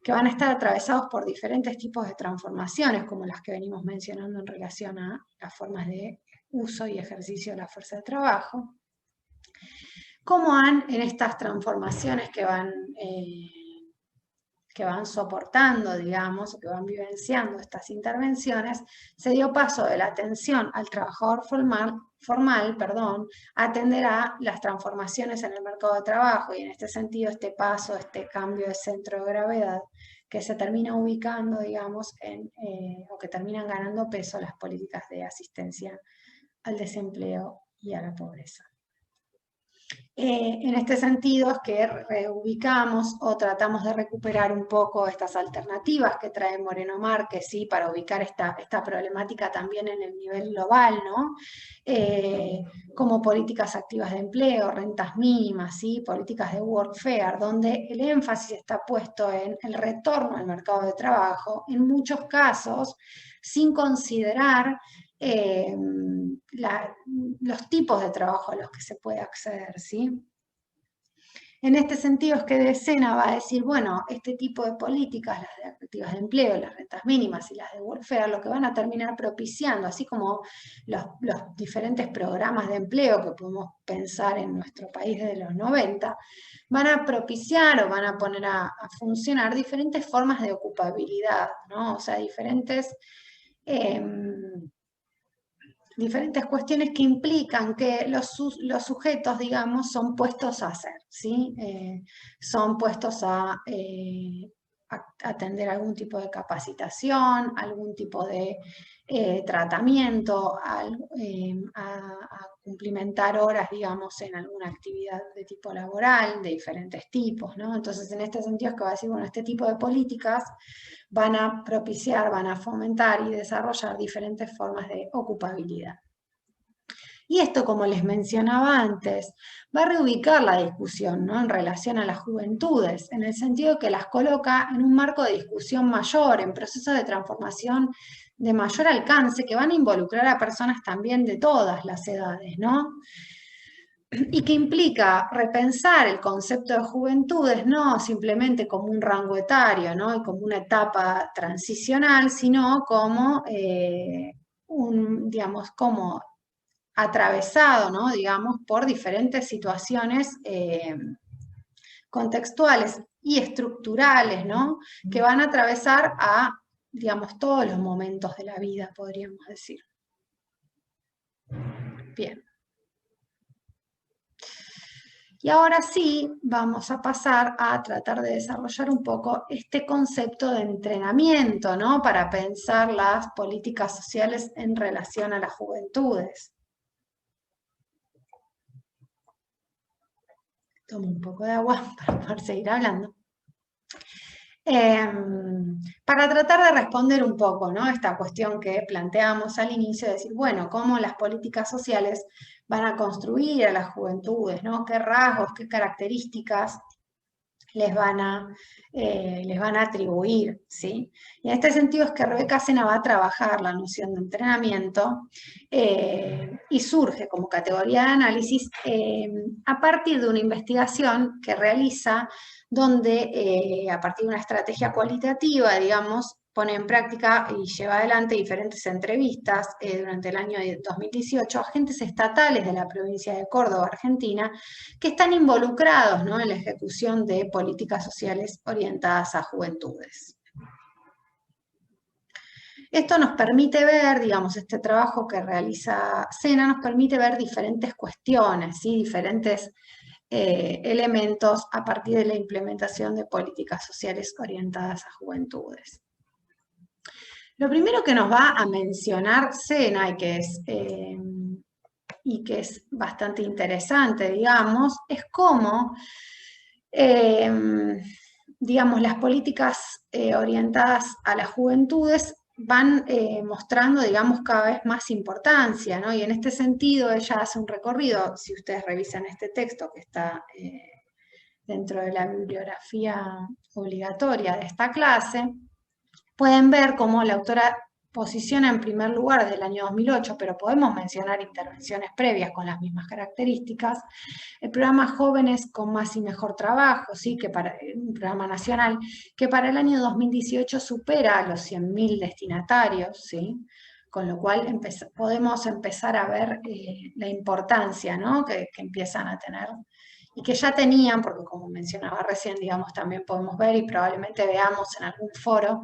Que van a estar atravesados por diferentes tipos de transformaciones, como las que venimos mencionando en relación a las formas de uso y ejercicio de la fuerza de trabajo. ¿Cómo en estas transformaciones que van soportando, digamos, o que van vivenciando estas intervenciones, se dio paso de la atención al trabajador formal, a atender a las transformaciones en el mercado de trabajo, y en este sentido este paso, este cambio de centro de gravedad, que se termina ubicando, digamos, o que terminan ganando peso las políticas de asistencia al desempleo y a la pobreza. En este sentido es que reubicamos o tratamos de recuperar un poco estas alternativas que trae Moreno Márquez, ¿sí? Para ubicar esta problemática también en el nivel global, ¿no? Como políticas activas de empleo, rentas mínimas, ¿sí? Políticas de workfare, donde el énfasis está puesto en el retorno al mercado de trabajo, en muchos casos sin considerar los tipos de trabajo a los que se puede acceder, ¿sí? En este sentido es que de Sena va a decir, bueno, este tipo de políticas, las de activas de empleo, las rentas mínimas y las de welfare, lo que van a terminar propiciando, así como los diferentes programas de empleo que podemos pensar en nuestro país desde los 90, van a propiciar o van a poner a funcionar diferentes formas de ocupabilidad, ¿no? O sea, diferentes cuestiones que implican que los sujetos, digamos, son puestos a hacer, ¿sí? Son puestos a atender algún tipo de capacitación, algún tipo de tratamiento, a cumplimentar horas, digamos, en alguna actividad de tipo laboral, de diferentes tipos, ¿no? Entonces, en este sentido es que va a decir, bueno, este tipo de políticas van a propiciar, van a fomentar y desarrollar diferentes formas de ocupabilidad. Y esto, como les mencionaba antes, va a reubicar la discusión, ¿no?, en relación a las juventudes, en el sentido de que las coloca en un marco de discusión mayor, en procesos de transformación de mayor alcance, que van a involucrar a personas también de todas las edades, ¿no? Y que implica repensar el concepto de juventudes no simplemente como un rango etario, ¿no?, y como una etapa transicional, sino como digamos, como atravesado, ¿no?, digamos, por diferentes situaciones contextuales y estructurales, ¿no?, que van a atravesar a, digamos, todos los momentos de la vida, podríamos decir. Bien. Y ahora sí, vamos a pasar a tratar de desarrollar un poco este concepto de entrenamiento, ¿no?, para pensar las políticas sociales en relación a las juventudes. Tomo un poco de agua para poder seguir hablando. Para tratar de responder un poco, ¿no?, esta cuestión que planteamos al inicio, de decir, bueno, cómo las políticas sociales van a construir a las juventudes, ¿no?, qué rasgos, qué características les van a atribuir, ¿sí? Y en este sentido es que Rebeca Sena va a trabajar la noción de entrenamiento y surge como categoría de análisis a partir de una investigación que realiza donde a partir de una estrategia cualitativa, digamos, pone en práctica y lleva adelante diferentes entrevistas durante el año 2018 a agentes estatales de la provincia de Córdoba, Argentina, que están involucrados, ¿no?, en la ejecución de políticas sociales orientadas a juventudes. Esto nos permite ver, digamos, este trabajo que realiza Sena nos permite ver diferentes cuestiones, ¿sí?, diferentes elementos a partir de la implementación de políticas sociales orientadas a juventudes. Lo primero que nos va a mencionar Sena y que es bastante interesante, digamos, es cómo, digamos, las políticas orientadas a las juventudes van mostrando, digamos, cada vez más importancia, ¿no? Y en este sentido ella hace un recorrido, si ustedes revisan este texto que está dentro de la bibliografía obligatoria de esta clase, pueden ver cómo la autora posiciona en primer lugar desde el año 2008, pero podemos mencionar intervenciones previas con las mismas características, el programa Jóvenes con Más y Mejor Trabajo, ¿sí?, que un programa nacional, que para el año 2018 supera a los 100.000 destinatarios, ¿sí?, con lo cual podemos empezar a ver la importancia, ¿no?, que empiezan a tener y que ya tenían, porque como mencionaba recién, digamos, también podemos ver y probablemente veamos en algún foro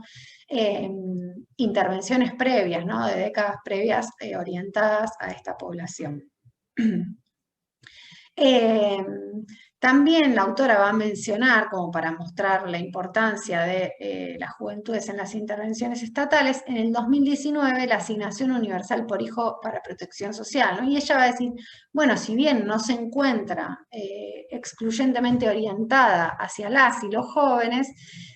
intervenciones previas, ¿no?, de décadas previas orientadas a esta población. También la autora va a mencionar, como para mostrar la importancia de las juventudes en las intervenciones estatales, en el 2019 la asignación universal por hijo para protección social, ¿no? Y ella va a decir, bueno, si bien no se encuentra excluyentemente orientada hacia las y los jóvenes,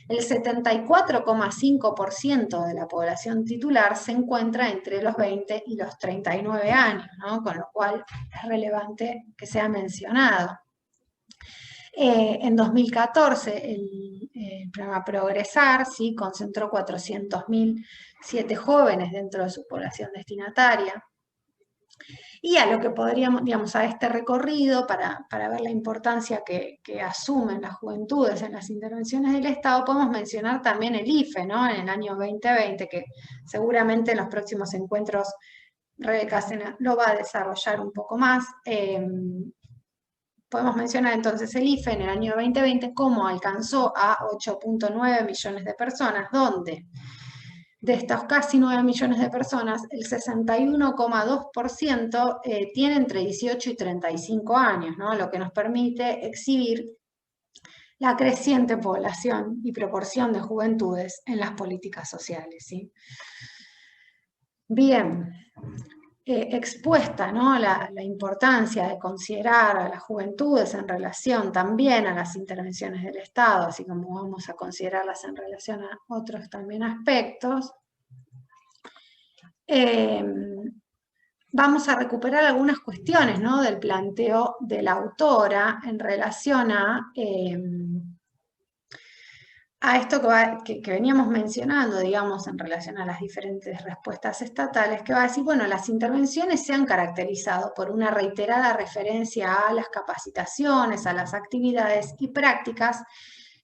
el 74,5% de la población titular se encuentra entre los 20 y los 39 años, ¿no?, con lo cual es relevante que sea mencionado. En 2014 el programa Progresar, ¿sí?, concentró 400.007 jóvenes dentro de su población destinataria. Y a lo que podríamos, digamos, a este recorrido para ver la importancia que asumen las juventudes en las intervenciones del Estado, podemos mencionar también el IFE, ¿no? En el año 2020, que seguramente en los próximos encuentros Rebeca lo va a desarrollar un poco más. Podemos mencionar entonces el IFE en el año 2020, cómo alcanzó a 8.9 millones de personas, donde de estos casi 9 millones de personas, el 61,2% tiene entre 18 y 35 años, ¿no? Lo que nos permite exhibir la creciente población y proporción de juventudes en las políticas sociales, ¿sí? Bien, expuesta, ¿no? La importancia de considerar a las juventudes en relación también a las intervenciones del Estado, así como vamos a considerarlas en relación a otros también aspectos. Vamos a recuperar algunas cuestiones, ¿no? Del planteo de la autora en relación a esto que veníamos mencionando, digamos, en relación a las diferentes respuestas estatales, que va a decir, bueno, las intervenciones se han caracterizado por una reiterada referencia a las capacitaciones, a las actividades y prácticas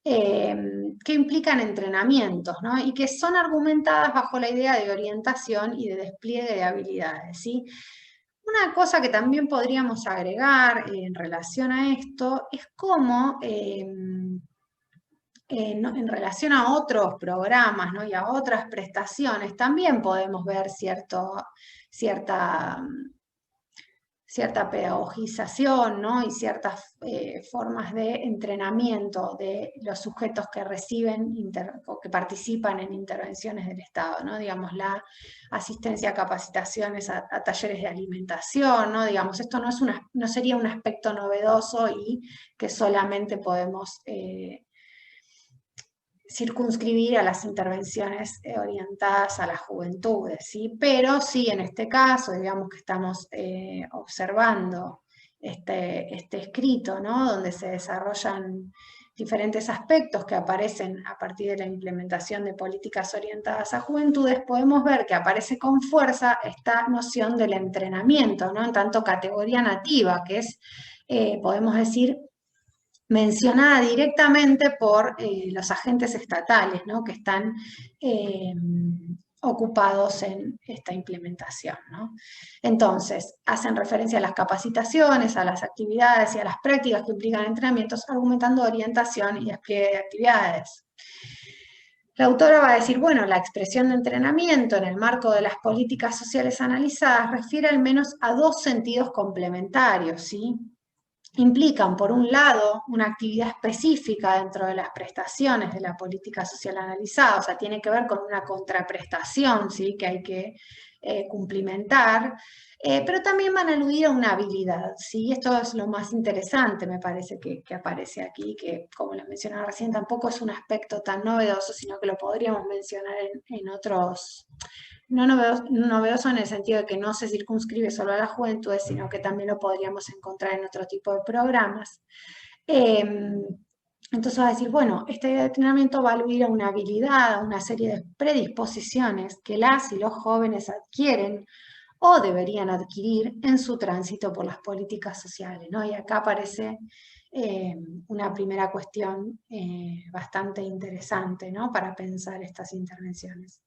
que implican entrenamientos, ¿no? Y que son argumentadas bajo la idea de orientación y de despliegue de habilidades, ¿sí? Una cosa que también podríamos agregar en relación a esto es cómo en relación a otros programas, ¿no? Y a otras prestaciones también podemos ver cierta pedagogización, ¿no? Y ciertas formas de entrenamiento de los sujetos que reciben o que participan en intervenciones del Estado, ¿no? Digamos, la asistencia a capacitaciones, a talleres de alimentación, ¿no? Digamos, esto no sería un aspecto novedoso y que solamente podemos circunscribir a las intervenciones orientadas a las juventudes, ¿sí? Pero sí, en este caso, digamos que estamos observando este escrito, ¿no? Donde se desarrollan diferentes aspectos que aparecen a partir de la implementación de políticas orientadas a juventudes, podemos ver que aparece con fuerza esta noción del entrenamiento, ¿no? En tanto categoría nativa, que es, podemos decir, mencionada directamente por los agentes estatales, ¿no? Que están ocupados en esta implementación, ¿no? Entonces, hacen referencia a las capacitaciones, a las actividades y a las prácticas que implican entrenamientos, argumentando orientación y despliegue de actividades. La autora va a decir, bueno, la expresión de entrenamiento en el marco de las políticas sociales analizadas refiere al menos a dos sentidos complementarios, ¿sí? Implican, por un lado, una actividad específica dentro de las prestaciones de la política social analizada, o sea, tiene que ver con una contraprestación, ¿sí? Que hay que cumplimentar, pero también van a aludir a una habilidad, ¿sí? Esto es lo más interesante, me parece, que aparece aquí, que como les mencionaba recién, tampoco es un aspecto tan novedoso, sino que lo podríamos mencionar en otros... No novedoso en el sentido de que no se circunscribe solo a la juventud, sino que también lo podríamos encontrar en otro tipo de programas. Entonces va a decir, bueno, esta idea de entrenamiento va a aludir a una habilidad, a una serie de predisposiciones que las y los jóvenes adquieren o deberían adquirir en su tránsito por las políticas sociales, ¿no? Y acá aparece una primera cuestión bastante interesante, ¿no? Para pensar estas intervenciones.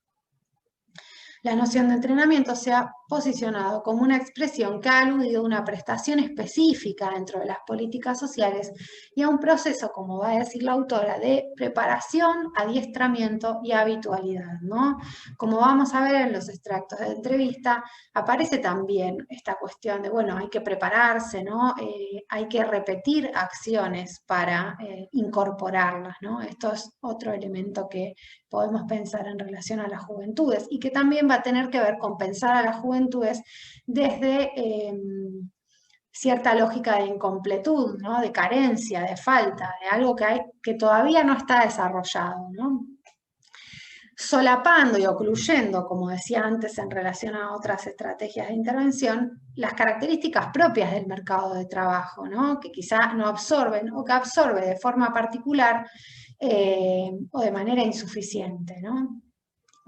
La noción de entrenamiento se ha posicionado como una expresión que ha aludido a una prestación específica dentro de las políticas sociales y a un proceso, como va a decir la autora, de preparación, adiestramiento y habitualidad, ¿no? Como vamos a ver en los extractos de entrevista, aparece también esta cuestión de, bueno, hay que prepararse, ¿no? Hay que repetir acciones para incorporarlas, ¿no? Esto es otro elemento que podemos pensar en relación a las juventudes y que también va a tener que ver con pensar a las juventudes desde cierta lógica de incompletud, ¿no? De carencia, de falta, de algo que todavía no está desarrollado, ¿no? Solapando y ocluyendo, como decía antes en relación a otras estrategias de intervención, las características propias del mercado de trabajo, ¿no? Que quizá no absorben o que absorbe de forma particular o de manera insuficiente, ¿no?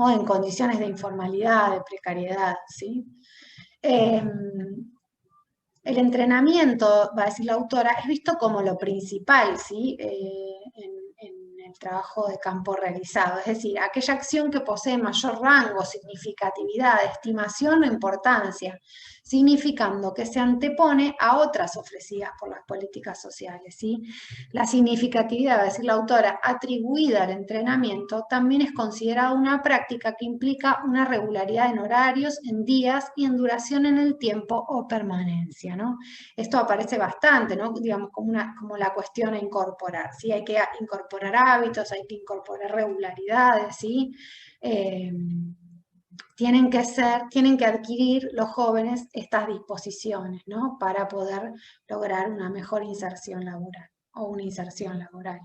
O en condiciones de informalidad, de precariedad, ¿sí? El entrenamiento, va a decir la autora, es visto como lo principal, ¿sí? En el trabajo de campo realizado, es decir, aquella acción que posee mayor rango, significatividad, estimación o importancia, significando que se antepone a otras ofrecidas por las políticas sociales, ¿sí? La significatividad, va a decir la autora, atribuida al entrenamiento, también es considerada una práctica que implica una regularidad en horarios, en días y en duración en el tiempo o permanencia, ¿no? Esto aparece bastante, ¿no? Digamos, como la cuestión a incorporar, ¿sí? Hay que incorporar hábitos, hay que incorporar regularidades, ¿sí? Tienen que adquirir los jóvenes estas disposiciones, ¿no? Para poder lograr una mejor inserción laboral, o una inserción laboral,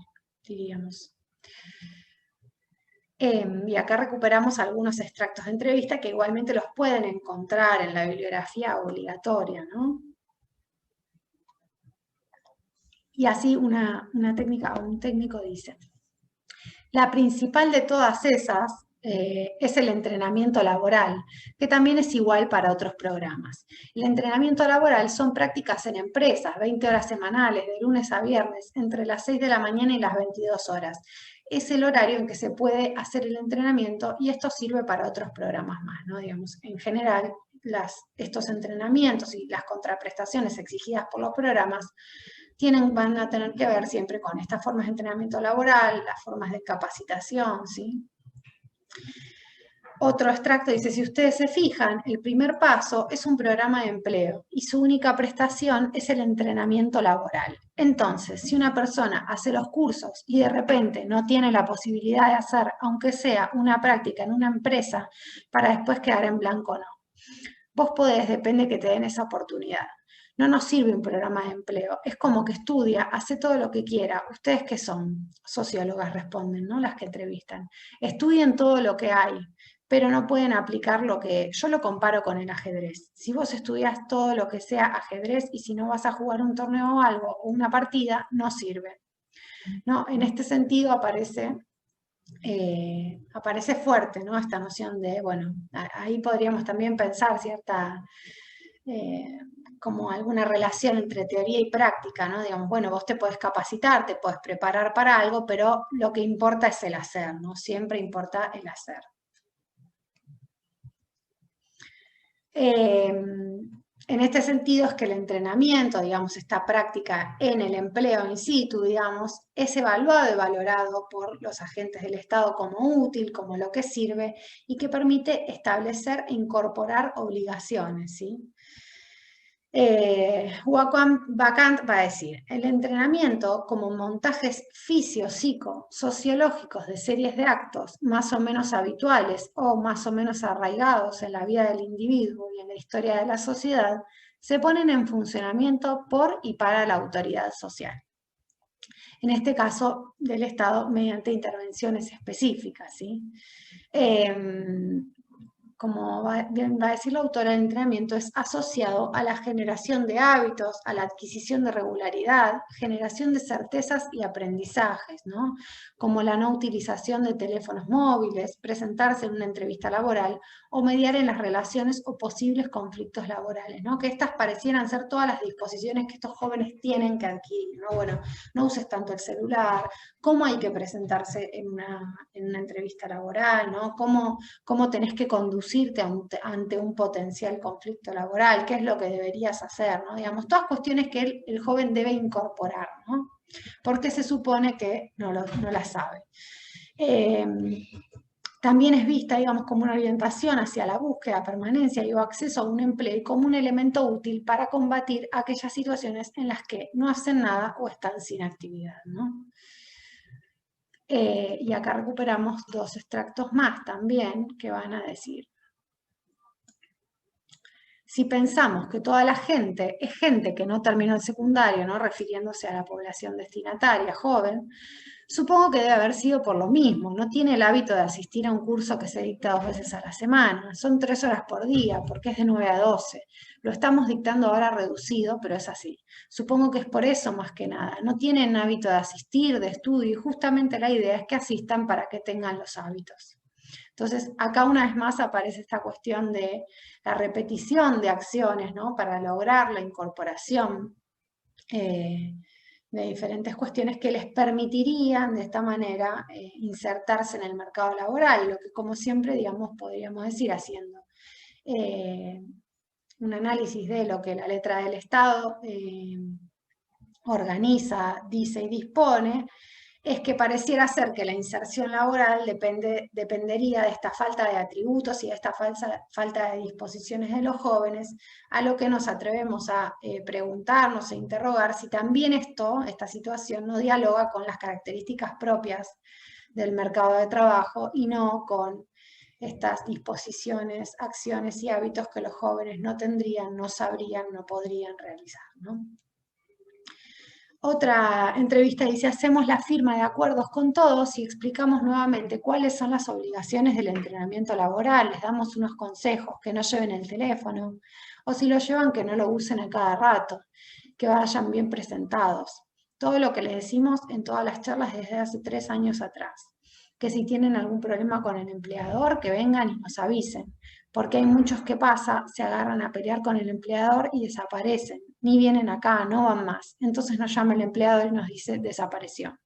diríamos. Y acá recuperamos algunos extractos de entrevista que igualmente los pueden encontrar en la bibliografía obligatoria, ¿no? Y así un técnico dice: la principal de todas esas es el entrenamiento laboral, que también es igual para otros programas. El entrenamiento laboral son prácticas en empresas, 20 horas semanales, de lunes a viernes, entre las 6 de la mañana y las 22 horas. Es el horario en que se puede hacer el entrenamiento y esto sirve para otros programas más, ¿no? Digamos, en general, estos entrenamientos y las contraprestaciones exigidas por los programas van a tener que ver siempre con estas formas de entrenamiento laboral, las formas de capacitación, ¿sí? Otro extracto dice: si ustedes se fijan, el primer paso es un programa de empleo y su única prestación es el entrenamiento laboral. Entonces, si una persona hace los cursos y de repente no tiene la posibilidad de hacer, aunque sea una práctica en una empresa, para después quedar en blanco, no. Vos podés, depende que te den esa oportunidad. No nos sirve un programa de empleo. Es como que estudia, hace todo lo que quiera. ¿Ustedes qué son? Sociólogas responden, ¿no? Las que entrevistan. Estudien todo lo que hay, pero no pueden aplicar lo que... Yo lo comparo con el ajedrez. Si vos estudias todo lo que sea ajedrez y si no vas a jugar un torneo o algo, o una partida, no sirve, ¿no? En este sentido aparece fuerte, ¿no? Esta noción de, bueno, ahí podríamos también pensar cierta, como alguna relación entre teoría y práctica, ¿no? Digamos, bueno, vos te podés capacitar, te podés preparar para algo, pero lo que importa es el hacer, ¿no? Siempre importa el hacer. En este sentido es que el entrenamiento, digamos, esta práctica en el empleo in situ, digamos, es evaluado y valorado por los agentes del Estado como útil, como lo que sirve, y que permite establecer e incorporar obligaciones, ¿sí? Bacant va a decir: el entrenamiento como montajes sociológicos de series de actos más o menos habituales o más o menos arraigados en la vida del individuo y en la historia de la sociedad, se ponen en funcionamiento por y para la autoridad social. En este caso del Estado mediante intervenciones específicas, ¿sí? Como va a decir la autora, el entrenamiento es asociado a la generación de hábitos, a la adquisición de regularidad, generación de certezas y aprendizajes, ¿no? Como la no utilización de teléfonos móviles, presentarse en una entrevista laboral o mediar en las relaciones o posibles conflictos laborales, ¿no? Que estas parecieran ser todas las disposiciones que estos jóvenes tienen que adquirir, ¿no? Bueno, no uses tanto el celular, cómo hay que presentarse en una entrevista laboral, ¿no? Cómo tenés que conducirte ante un potencial conflicto laboral, qué es lo que deberías hacer, ¿no? Digamos, todas cuestiones que el joven debe incorporar, ¿no? Porque se supone que no las sabe. También es vista, digamos, como una orientación hacia la búsqueda, permanencia y o acceso a un empleo y como un elemento útil para combatir aquellas situaciones en las que no hacen nada o están sin actividad, ¿no? Y acá recuperamos dos extractos más también que van a decir: si pensamos que toda la gente es gente que no terminó el secundario, ¿no? Refiriéndose a la población destinataria joven, supongo que debe haber sido por lo mismo. No tiene el hábito de asistir a un curso que se dicta 2 veces a la semana. Son 3 horas por día, porque es de 9 a 12. Lo estamos dictando ahora reducido, pero es así. Supongo que es por eso más que nada. No tienen hábito de asistir, de estudio, y justamente la idea es que asistan para que tengan los hábitos. Entonces, acá una vez más aparece esta cuestión de la repetición de acciones, ¿no? Para lograr la incorporación de diferentes cuestiones que les permitirían de esta manera insertarse en el mercado laboral, lo que como siempre, digamos, podríamos decir haciendo un análisis de lo que la letra del Estado organiza, dice y dispone, es que pareciera ser que la inserción laboral dependería de esta falta de atributos y de esta falta de disposiciones de los jóvenes, a lo que nos atrevemos a preguntarnos e interrogar si también esta situación no dialoga con las características propias del mercado de trabajo y no con estas disposiciones, acciones y hábitos que los jóvenes no tendrían, no sabrían, no podrían realizar, ¿no? Otra entrevista dice, hacemos la firma de acuerdos con todos y explicamos nuevamente cuáles son las obligaciones del entrenamiento laboral, les damos unos consejos, que no lleven el teléfono, o si lo llevan, que no lo usen a cada rato, que vayan bien presentados. Todo lo que les decimos en todas las charlas desde hace 3 años atrás. Que si tienen algún problema con el empleador, que vengan y nos avisen. Porque hay muchos que se agarran a pelear con el empleador y desaparecen. Ni vienen acá, no van más. Entonces nos llama el empleador y nos dice, desapareció.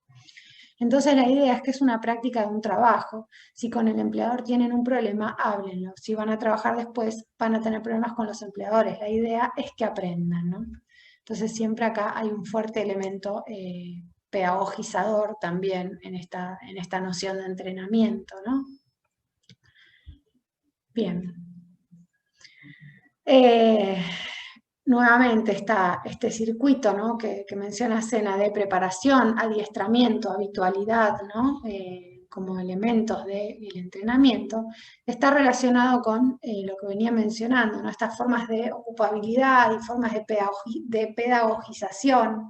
Entonces la idea es que es una práctica de un trabajo. Si con el empleador tienen un problema, háblenlo. Si van a trabajar después, van a tener problemas con los empleadores. La idea es que aprendan, ¿no? Entonces siempre acá hay un fuerte elemento pedagogizador también en esta noción de entrenamiento, ¿no? Bien. Nuevamente está este circuito, ¿no? que menciona Sena de preparación, adiestramiento, habitualidad, ¿no? Como elementos del entrenamiento, está relacionado con lo que venía mencionando, ¿no? Estas formas de ocupabilidad y formas de pedagogización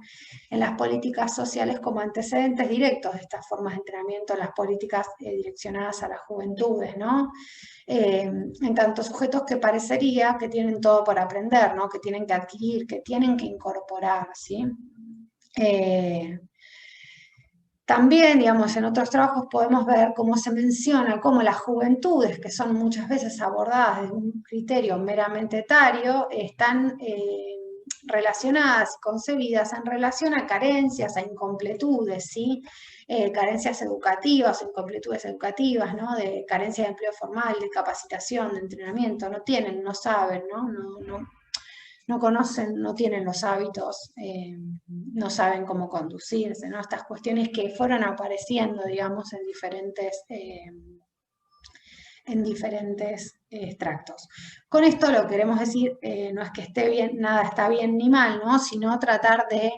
en las políticas sociales como antecedentes directos de estas formas de entrenamiento en las políticas direccionadas a las juventudes, ¿no? En tanto sujetos que parecería que tienen todo por aprender, ¿no? Que tienen que adquirir, que tienen que incorporar, ¿sí? También, digamos, en otros trabajos podemos ver cómo se menciona cómo las juventudes, que son muchas veces abordadas desde un criterio meramente etario, están relacionadas y concebidas en relación a carencias, a incompletudes, ¿sí? Carencias educativas, incompletudes educativas, ¿no? De carencia de empleo formal, de capacitación, de entrenamiento, no tienen, no saben, ¿no? No conocen, no tienen los hábitos, no saben cómo conducirse, ¿no? Estas cuestiones que fueron apareciendo, digamos, en diferentes extractos. Con esto lo que queremos decir, no es que esté bien, nada está bien ni mal, ¿no? Sino tratar de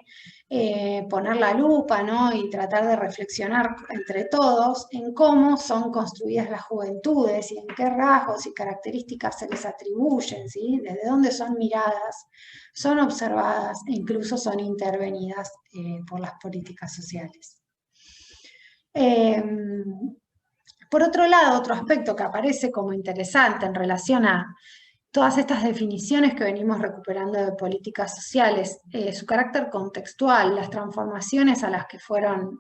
poner la lupa, ¿no? Y tratar de reflexionar entre todos en cómo son construidas las juventudes y en qué rasgos y características se les atribuyen, ¿sí? Desde dónde son miradas, son observadas e incluso son intervenidas por las políticas sociales. Por otro lado, otro aspecto que aparece como interesante en relación a todas estas definiciones que venimos recuperando de políticas sociales, su carácter contextual, las transformaciones a las que fueron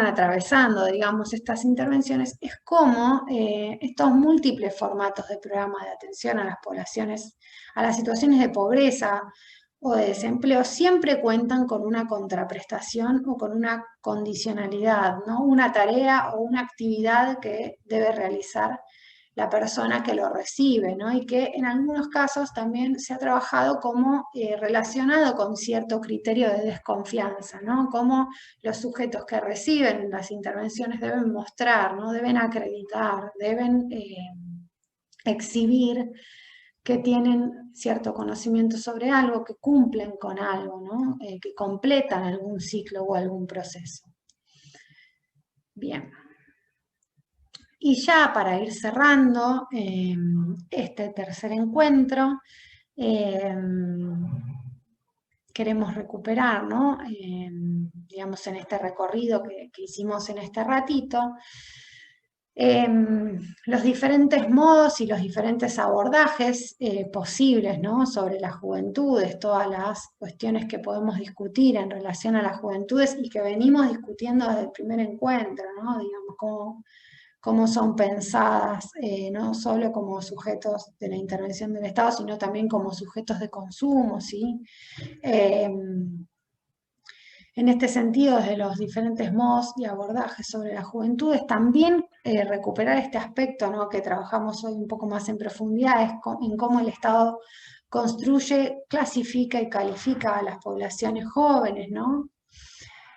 atravesando, digamos, estas intervenciones, es cómo estos múltiples formatos de programas de atención a las poblaciones, a las situaciones de pobreza o de desempleo, siempre cuentan con una contraprestación o con una condicionalidad, ¿no? Una tarea o una actividad que debe realizar la persona que lo recibe, ¿no? Y que en algunos casos también se ha trabajado como relacionado con cierto criterio de desconfianza, ¿no? Como los sujetos que reciben las intervenciones deben mostrar, ¿no? Deben acreditar, deben exhibir que tienen cierto conocimiento sobre algo, que cumplen con algo, ¿no? Que completan algún ciclo o algún proceso. Bien. Y ya para ir cerrando este tercer encuentro, queremos recuperar, ¿no? Digamos, en este recorrido que hicimos en este ratito, los diferentes modos y los diferentes abordajes posibles, ¿no? Sobre las juventudes, todas las cuestiones que podemos discutir en relación a las juventudes y que venimos discutiendo desde el primer encuentro, ¿no? Digamos, cómo son pensadas, no solo como sujetos de la intervención del Estado, sino también como sujetos de consumo, ¿sí? En este sentido, desde los diferentes modos y abordajes sobre las juventudes, también recuperar este aspecto, ¿no?, que trabajamos hoy un poco más en profundidad, en cómo el Estado construye, clasifica y califica a las poblaciones jóvenes, ¿no?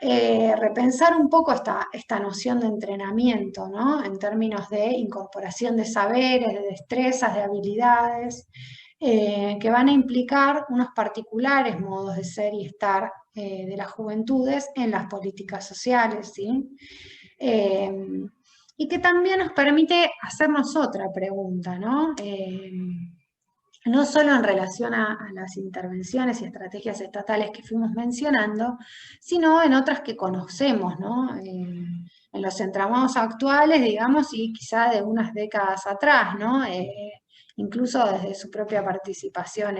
Repensar un poco esta noción de entrenamiento, ¿no?, en términos de incorporación de saberes, de destrezas, de habilidades, que van a implicar unos particulares modos de ser y estar de las juventudes en las políticas sociales, ¿sí? Eh, y que también nos permite hacernos otra pregunta, ¿no? No solo en relación a las intervenciones y estrategias estatales que fuimos mencionando, sino en otras que conocemos, ¿no? En los entramados actuales, digamos, y quizá de unas décadas atrás, ¿no? Incluso desde su propia participación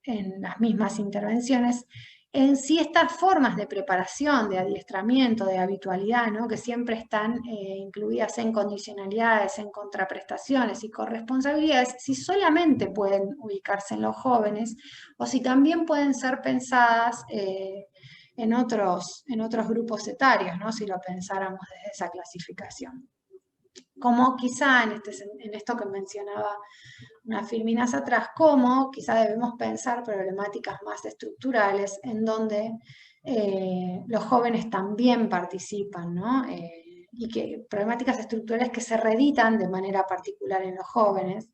en las mismas intervenciones, en sí estas formas de preparación, de adiestramiento, de habitualidad, ¿no?, que siempre están incluidas en condicionalidades, en contraprestaciones y corresponsabilidades, si solamente pueden ubicarse en los jóvenes o si también pueden ser pensadas en otros grupos etarios, ¿no?, si lo pensáramos desde esa clasificación. Como quizá en esto que mencionaba unas filminas atrás, como quizá debemos pensar problemáticas más estructurales en donde los jóvenes también participan, ¿no? Y que problemáticas estructurales que se reeditan de manera particular en los jóvenes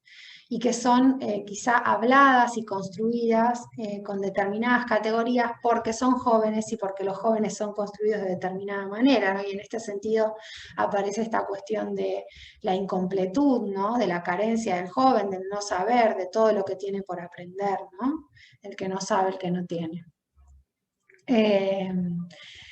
y que son quizá habladas y construidas con determinadas categorías porque son jóvenes y porque los jóvenes son construidos de determinada manera, ¿no? Y en este sentido aparece esta cuestión de la incompletud, ¿no?, de la carencia del joven, del no saber, de todo lo que tiene por aprender, ¿no? El que no sabe, el que no tiene.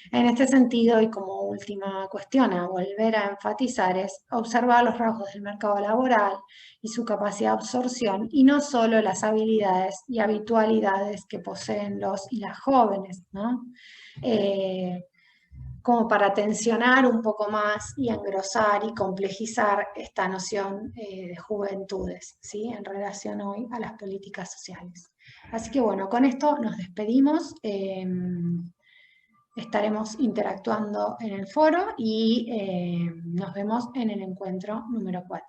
En este sentido, y como última cuestión a volver a enfatizar, es observar los rasgos del mercado laboral y su capacidad de absorción, y no solo las habilidades y habitualidades que poseen los y las jóvenes, ¿no? Como para tensionar un poco más y engrosar y complejizar esta noción de juventudes, ¿sí?, en relación hoy a las políticas sociales. Así que bueno, con esto nos despedimos. Estaremos interactuando en el foro y nos vemos en el encuentro número 4.